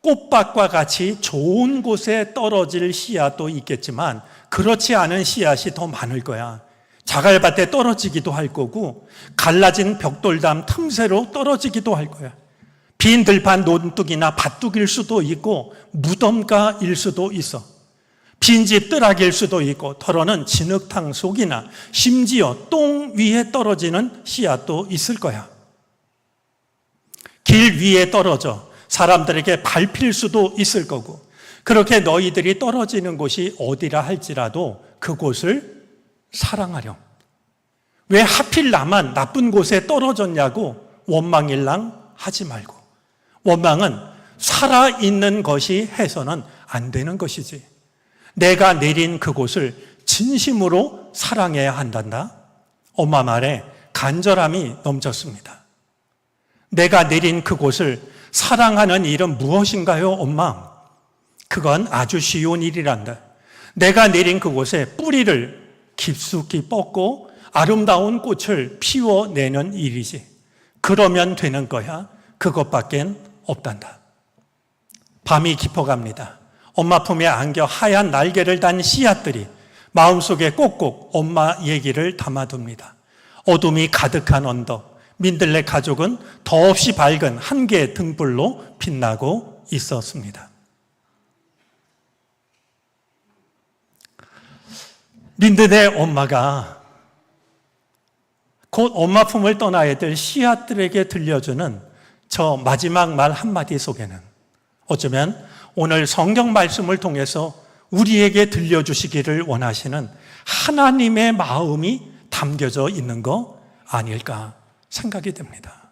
E: 꽃밭과 같이 좋은 곳에 떨어질 씨앗도 있겠지만 그렇지 않은 씨앗이 더 많을 거야. 자갈밭에 떨어지기도 할 거고, 갈라진 벽돌담 틈새로 떨어지기도 할 거야. 빈 들판 논둑이나 밭둑일 수도 있고, 무덤가일 수도 있어. 빈집 뜰락일 수도 있고, 털어는 진흙탕 속이나 심지어 똥 위에 떨어지는 씨앗도 있을 거야. 길 위에 떨어져 사람들에게 밟힐 수도 있을 거고, 그렇게 너희들이 떨어지는 곳이 어디라 할지라도 그곳을 사랑하렴. 왜 하필 나만 나쁜 곳에 떨어졌냐고 원망일랑 하지 말고, 원망은 살아있는 것이 해서는 안 되는 것이지, 내가 내린 그곳을 진심으로 사랑해야 한단다. 엄마 말에 간절함이 넘쳤습니다. 내가 내린 그곳을 사랑하는 일은 무엇인가요, 엄마? 그건 아주 쉬운 일이란다. 내가 내린 그곳에 뿌리를 깊숙이 뻗고 아름다운 꽃을 피워내는 일이지. 그러면 되는 거야. 그것밖엔 없단다. 밤이 깊어갑니다. 엄마 품에 안겨 하얀 날개를 단 씨앗들이 마음속에 꼭꼭 엄마 얘기를 담아둡니다. 어둠이 가득한 언덕, 민들레 가족은 더없이 밝은 한 개의 등불로 빛나고 있었습니다. 민들레 엄마가 곧 엄마 품을 떠나야 될 씨앗들에게 들려주는 저 마지막 말 한마디 속에는 어쩌면 오늘 성경 말씀을 통해서 우리에게 들려주시기를 원하시는 하나님의 마음이 담겨져 있는 거 아닐까 생각이 됩니다.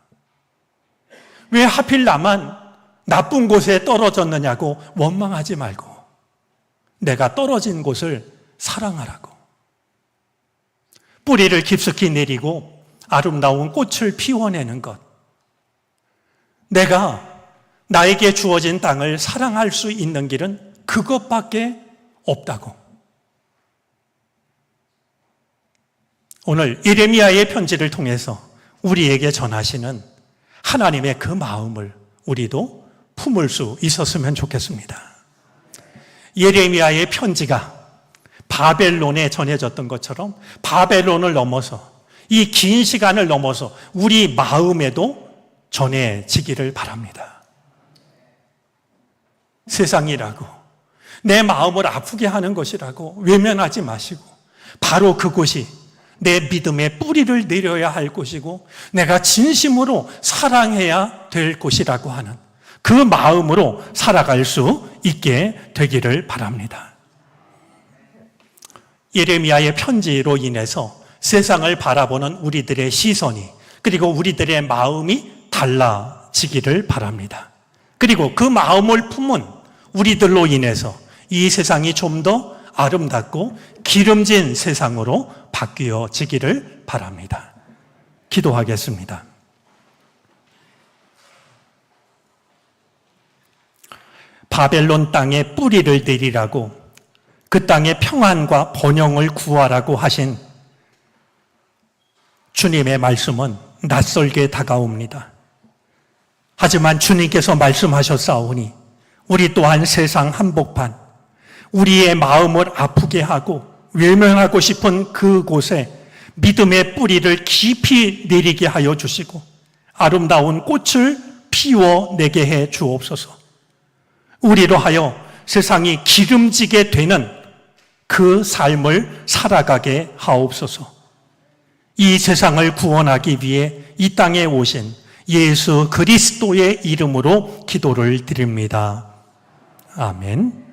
E: 왜 하필 나만 나쁜 곳에 떨어졌느냐고 원망하지 말고 내가 떨어진 곳을 사랑하라고, 뿌리를 깊숙이 내리고 아름다운 꽃을 피워내는 것, 내가 나에게 주어진 땅을 사랑할 수 있는 길은 그것밖에 없다고. 오늘 예레미야의 편지를 통해서 우리에게 전하시는 하나님의 그 마음을 우리도 품을 수 있었으면 좋겠습니다. 예레미야의 편지가 바벨론에 전해졌던 것처럼 바벨론을 넘어서 이 긴 시간을 넘어서 우리 마음에도 전해지기를 바랍니다. 세상이라고 내 마음을 아프게 하는 것이라고 외면하지 마시고 바로 그곳이 내 믿음의 뿌리를 내려야 할 곳이고 내가 진심으로 사랑해야 될 곳이라고 하는 그 마음으로 살아갈 수 있게 되기를 바랍니다. 예레미야의 편지로 인해서 세상을 바라보는 우리들의 시선이 그리고 우리들의 마음이 달라지기를 바랍니다. 그리고 그 마음을 품은 우리들로 인해서 이 세상이 좀 더 아름답고 기름진 세상으로 바뀌어지기를 바랍니다. 기도하겠습니다. 바벨론 땅에 뿌리를 내리라고, 그 땅의 평안과 번영을 구하라고 하신 주님의 말씀은 낯설게 다가옵니다. 하지만 주님께서 말씀하셨사오니 우리 또한 세상 한복판, 우리의 마음을 아프게 하고 외면하고 싶은 그곳에 믿음의 뿌리를 깊이 내리게 하여 주시고 아름다운 꽃을 피워내게 해 주옵소서. 우리로 하여 세상이 기름지게 되는 그 삶을 살아가게 하옵소서. 이 세상을 구원하기 위해 이 땅에 오신 예수 그리스도의 이름으로 기도를 드립니다. 아멘.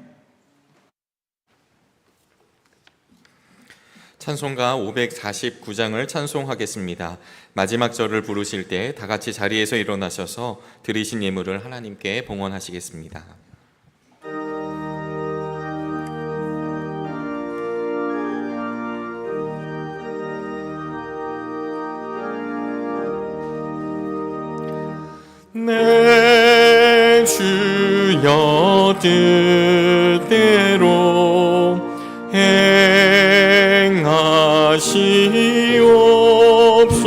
A: 찬송가 549장을 찬송하겠습니다. 마지막 절을 부르실 때 다 같이 자리에서 일어나셔서 드리신 예물을 하나님께 봉헌하시겠습니다. 내 주여 뜻대로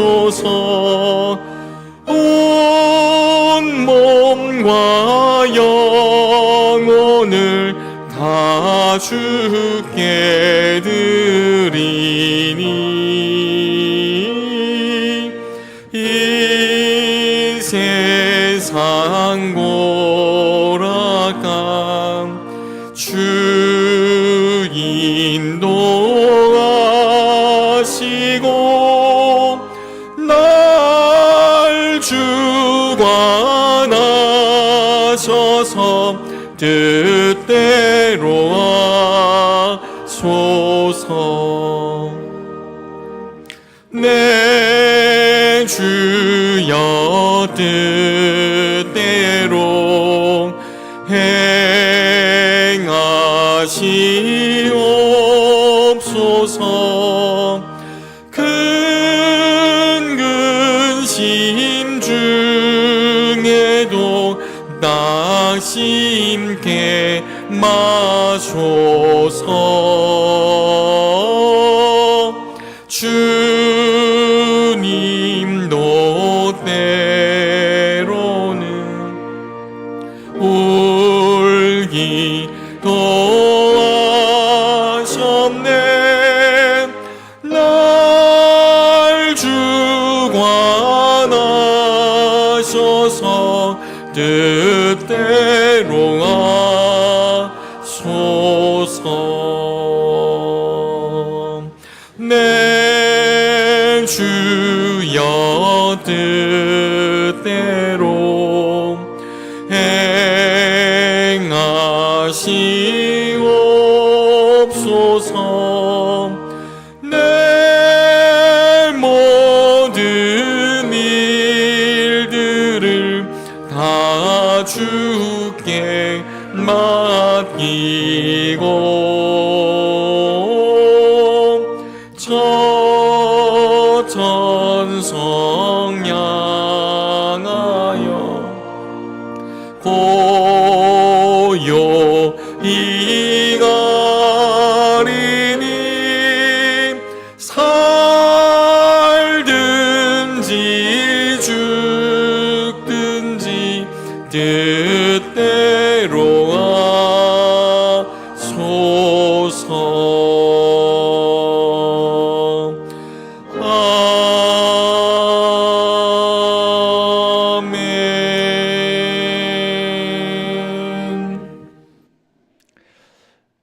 A: 행하시옵소서. 온 몸과 영혼을 다 주께 드리니 이 세상 고락함 주 인도하시고 날 주관하셔서 뜻대로 하소서. 내 주여 뜻대로 행하시옵소서. 큰 근심 중에도 낙심케 마소서. 주님도 때로는 울기도 하셨네. 날 주관하셔서 뜻대로 하소서. 내 주여 뜻대로 행하시옵소서. 내 모든 일들을 다 주께 맡기고 저 천성 향하여 고요히 가리니 살든지 죽든지 뜻대로 하소서. 아멘.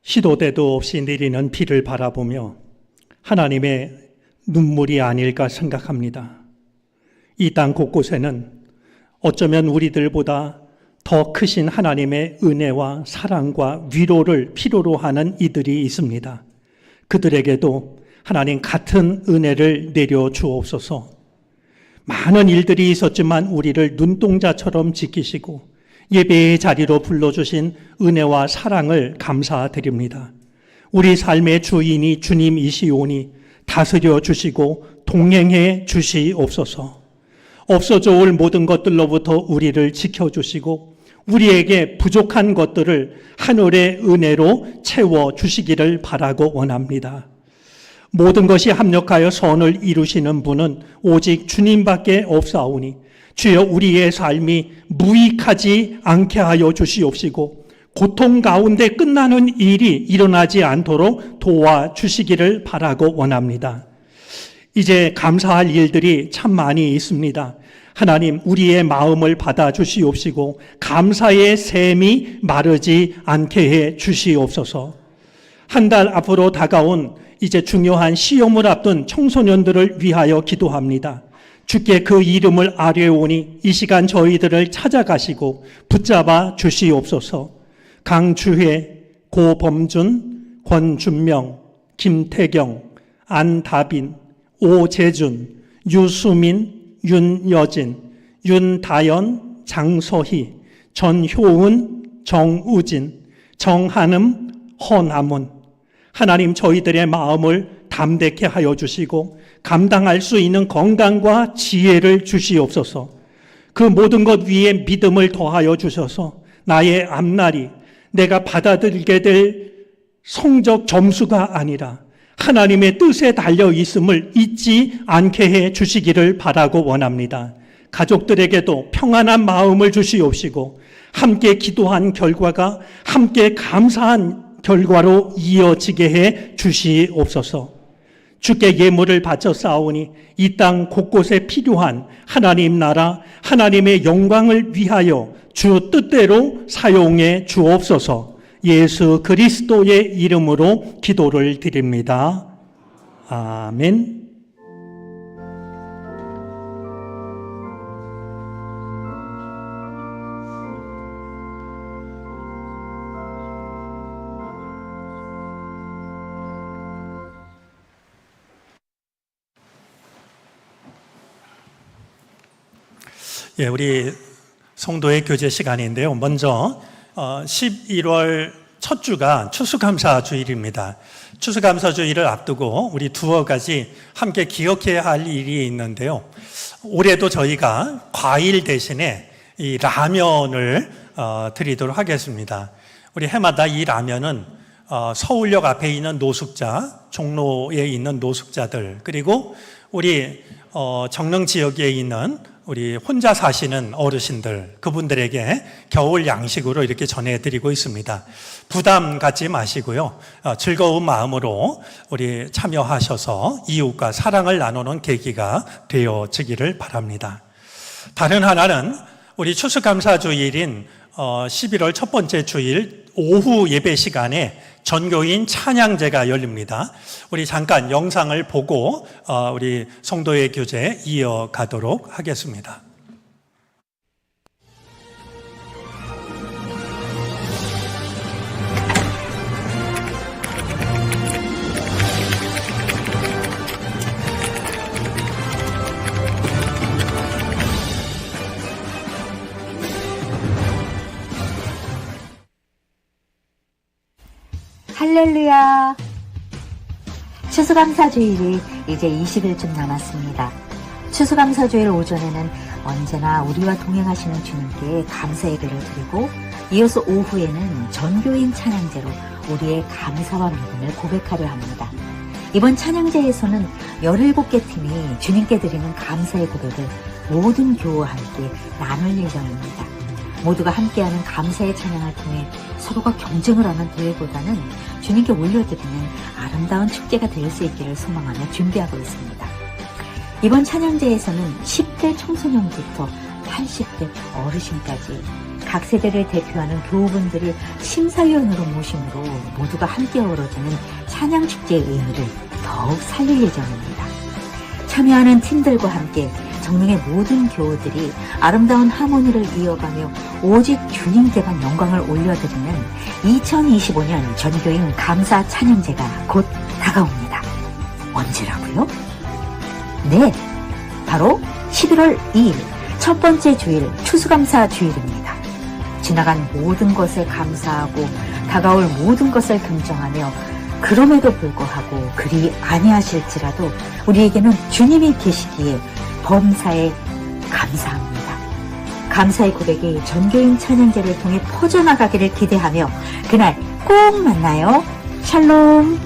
E: 시도 때도 없이 내리는 비를 바라보며 하나님의 눈물이 아닐까 생각합니다. 이 땅 곳곳에는 어쩌면 우리들보다 더 크신 하나님의 은혜와 사랑과 위로를 필요로 하는 이들이 있습니다. 그들에게도 하나님 같은 은혜를 내려 주옵소서. 많은 일들이 있었지만 우리를 눈동자처럼 지키시고 예배의 자리로 불러주신 은혜와 사랑을 감사드립니다. 우리 삶의 주인이 주님이시오니 다스려 주시고 동행해 주시옵소서. 없어져 올 모든 것들로부터 우리를 지켜주시고 우리에게 부족한 것들을 하늘의 은혜로 채워주시기를 바라고 원합니다. 모든 것이 합력하여 선을 이루시는 분은 오직 주님밖에 없사오니 주여 우리의 삶이 무익하지 않게 하여 주시옵시고 고통 가운데 끝나는 일이 일어나지 않도록 도와주시기를 바라고 원합니다. 이제 감사할 일들이 참 많이 있습니다. 하나님 우리의 마음을 받아 주시옵시고 감사의 샘이 마르지 않게 해 주시옵소서. 한 달 앞으로 다가온 이제 중요한 시험을 앞둔 청소년들을 위하여 기도합니다. 주께 그 이름을 아뢰오니 이 시간 저희들을 찾아가시고 붙잡아 주시옵소서. 강주혜, 고범준, 권준명, 김태경, 안다빈, 오재준, 유수민, 윤여진, 윤다연, 장서희, 전효은, 정우진, 정한음, 허남은 하나님 저희들의 마음을 담대케 하여 주시고 감당할 수 있는 건강과 지혜를 주시옵소서. 그 모든 것 위에 믿음을 더하여 주셔서 나의 앞날이 내가 받아들이게 될 성적 점수가 아니라 하나님의 뜻에 달려 있음을 잊지 않게 해 주시기를 바라고 원합니다. 가족들에게도 평안한 마음을 주시옵시고 함께 기도한 결과가 함께 감사한 결과로 이어지게 해 주시옵소서. 주께 예물을 바쳐 싸우니 이 땅 곳곳에 필요한 하나님 나라, 하나님의 영광을 위하여 주 뜻대로 사용해 주옵소서. 예수 그리스도의 이름으로 기도를 드립니다. 아멘. 예, 우리 성도의 교제 시간인데요. 먼저 11월 첫 주가 추수감사주일입니다. 추수감사주일을 앞두고 우리 두어 가지 함께 기억해야 할 일이 있는데요. 올해도 저희가 과일 대신에 이 라면을 드리도록 하겠습니다. 우리 해마다 이 라면은 서울역 앞에 있는 노숙자, 종로에 있는 노숙자들, 그리고 우리 정릉 지역에 있는 우리 혼자 사시는 어르신들, 그분들에게 겨울 양식으로 이렇게 전해드리고 있습니다. 부담 갖지 마시고요. 즐거운 마음으로 우리 참여하셔서 이웃과 사랑을 나누는 계기가 되어지기를 바랍니다. 다른 하나는 우리 추수감사주일인 11월 첫 번째 주일 오후 예배 시간에 전교인 찬양제가 열립니다. 우리 잠깐 영상을 보고 우리 성도의 교제 이어가도록 하겠습니다.
F: 할렐루야! 추수감사주일이 이제 20일쯤 남았습니다. 추수감사주일 오전에는 언제나 우리와 동행하시는 주님께 감사 예배를 드리고, 이어서 오후에는 전교인 찬양제로 우리의 감사와 믿음을 고백하려 합니다. 이번 찬양제에서는 17개 팀이 주님께 드리는 감사의 고백을 모든 교우와 함께 나눌 예정입니다. 모두가 함께하는 감사의 찬양을 통해 서로가 경쟁을 하는 대회보다는 주님께 올려드리는 아름다운 축제가 될 수 있기를 소망하며 준비하고 있습니다. 이번 찬양제에서는 10대 청소년부터 80대 어르신까지 각 세대를 대표하는 교우분들을 심사위원으로 모심으로 모두가 함께 어우러지는 찬양축제의 의미를 더욱 살릴 예정입니다. 참여하는 팀들과 함께 정릉의 모든 교우들이 아름다운 하모니를 이어가며 오직 주님께만 영광을 올려드리는 2025년 전교인 감사 찬양제가 곧 다가옵니다. 언제라고요? 네, 바로 11월 2일 첫 번째 주일 추수감사 주일입니다. 지나간 모든 것에 감사하고 다가올 모든 것을 긍정하며 그럼에도 불구하고 그리 아니하실지라도 우리에게는 주님이 계시기에 범사에 감사합니다. 감사의 고백이 전교인 찬양제를 통해 퍼져나가기를 기대하며 그날 꼭 만나요. 샬롬.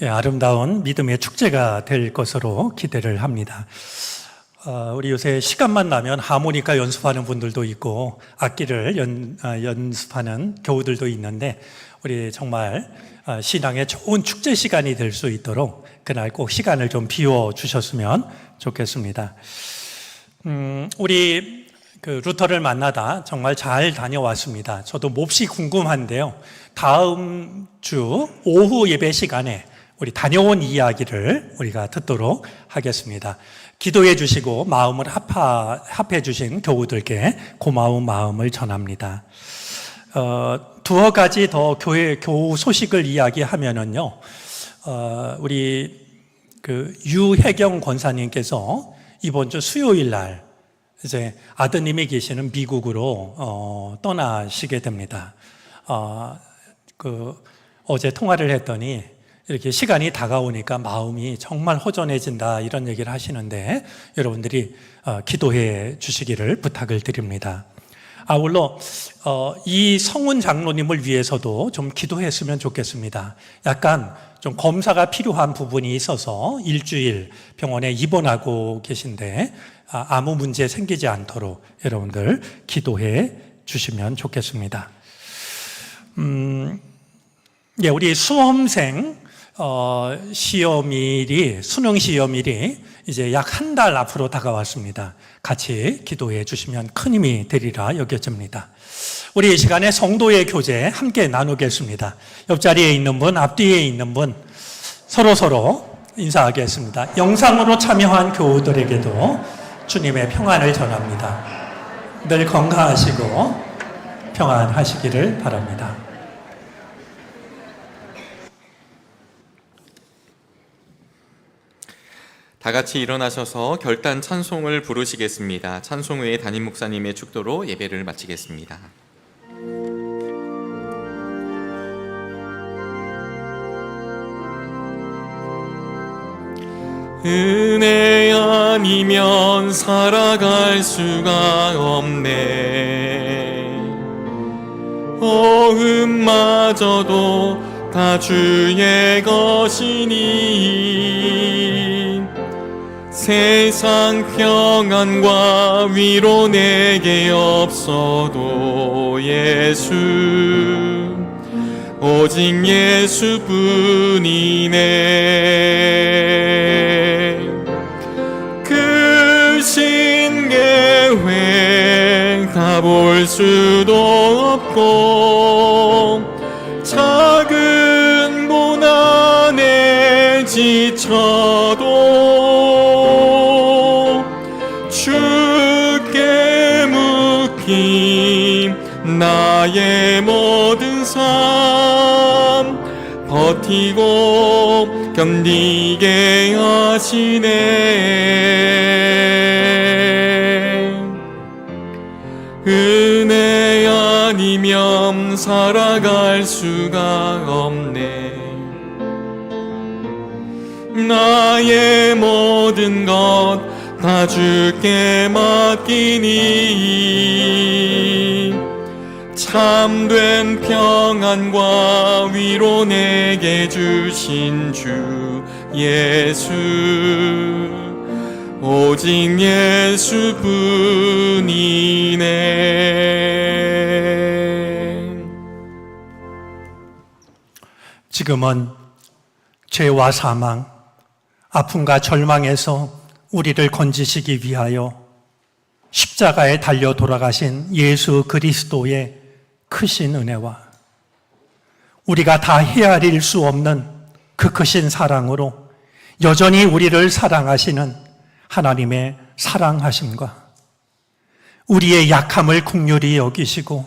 E: 예, 아름다운 믿음의 축제가 될 것으로 기대를 합니다. 우리 요새 시간만 나면 하모니카 연습하는 분들도 있고 악기를 연습하는 교우들도 있는데, 우리 정말 신앙의 좋은 축제 시간이 될 수 있도록 그날 꼭 시간을 좀 비워 주셨으면 좋겠습니다. 우리 루터를 만나다 정말 잘 다녀왔습니다. 저도 몹시 궁금한데요. 다음 주 오후 예배 시간에 우리 다녀온 이야기를 우리가 듣도록 하겠습니다. 기도해 주시고 마음을 합해 주신 교우들께 고마운 마음을 전합니다. 두어 가지 더 교우 소식을 이야기하면은요, 우리 유혜경 권사님께서 이번 주 수요일 날 이제 아드님이 계시는 미국으로 떠나시게 됩니다. 어제 통화를 했더니 이렇게 시간이 다가오니까 마음이 정말 허전해진다, 이런 얘기를 하시는데 여러분들이 기도해 주시기를 부탁을 드립니다. 아울러 이 성훈 장로님을 위해서도 좀 기도했으면 좋겠습니다. 약간 좀 검사가 필요한 부분이 있어서 일주일 병원에 입원하고 계신데 아무 문제 생기지 않도록 여러분들 기도해 주시면 좋겠습니다. 예, 우리 수험생 수능 시험일이 이제 약 한 달 앞으로 다가왔습니다. 같이 기도해 주시면 큰 힘이 되리라 여겨집니다. 우리 이 시간에 성도의 교제 함께 나누겠습니다. 옆자리에 있는 분, 앞뒤에 있는 분 서로 인사하겠습니다. 영상으로 참여한 교우들에게도 주님의 평안을 전합니다. 늘 건강하시고 평안하시기를 바랍니다.
A: 다 같이 일어나셔서 결단 찬송을 부르시겠습니다. 찬송 후에 담임 목사님의 축도로 예배를 마치겠습니다. 은혜 아니면 살아갈 수가 없네. 어음마저도 다 주의 것이니 세상 평안과 위로 내게 없어도 예수, 오직 예수뿐이네. 그 신계획 다 볼 수도 없고 작은 고난에 지쳐도 주께 묶인 나의 모든 삶 버티고 견디게 하시네. 은혜 아니면 살아갈 수가 없네. 나의 모든 것 다 주께 맡기니 참된 평안과 위로 내게 주신 주 예수, 오직 예수뿐이네.
E: 지금은 죄와 사망, 아픔과 절망에서 우리를 건지시기 위하여 십자가에 달려 돌아가신 예수 그리스도의 크신 은혜와 우리가 다 헤아릴 수 없는 그 크신 사랑으로 여전히 우리를 사랑하시는 하나님의 사랑하심과 우리의 약함을 긍휼히 여기시고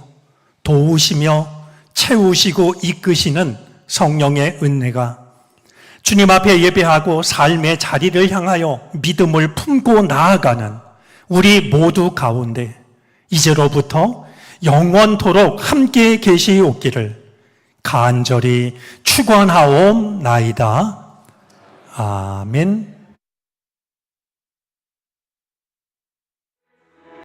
E: 도우시며 채우시고 이끄시는 성령의 은혜가 주님 앞에 예배하고 삶의 자리를 향하여 믿음을 품고 나아가는 우리 모두 가운데 이제로부터 영원토록 함께 계시옵기를 간절히 축원하옵나이다. 아멘.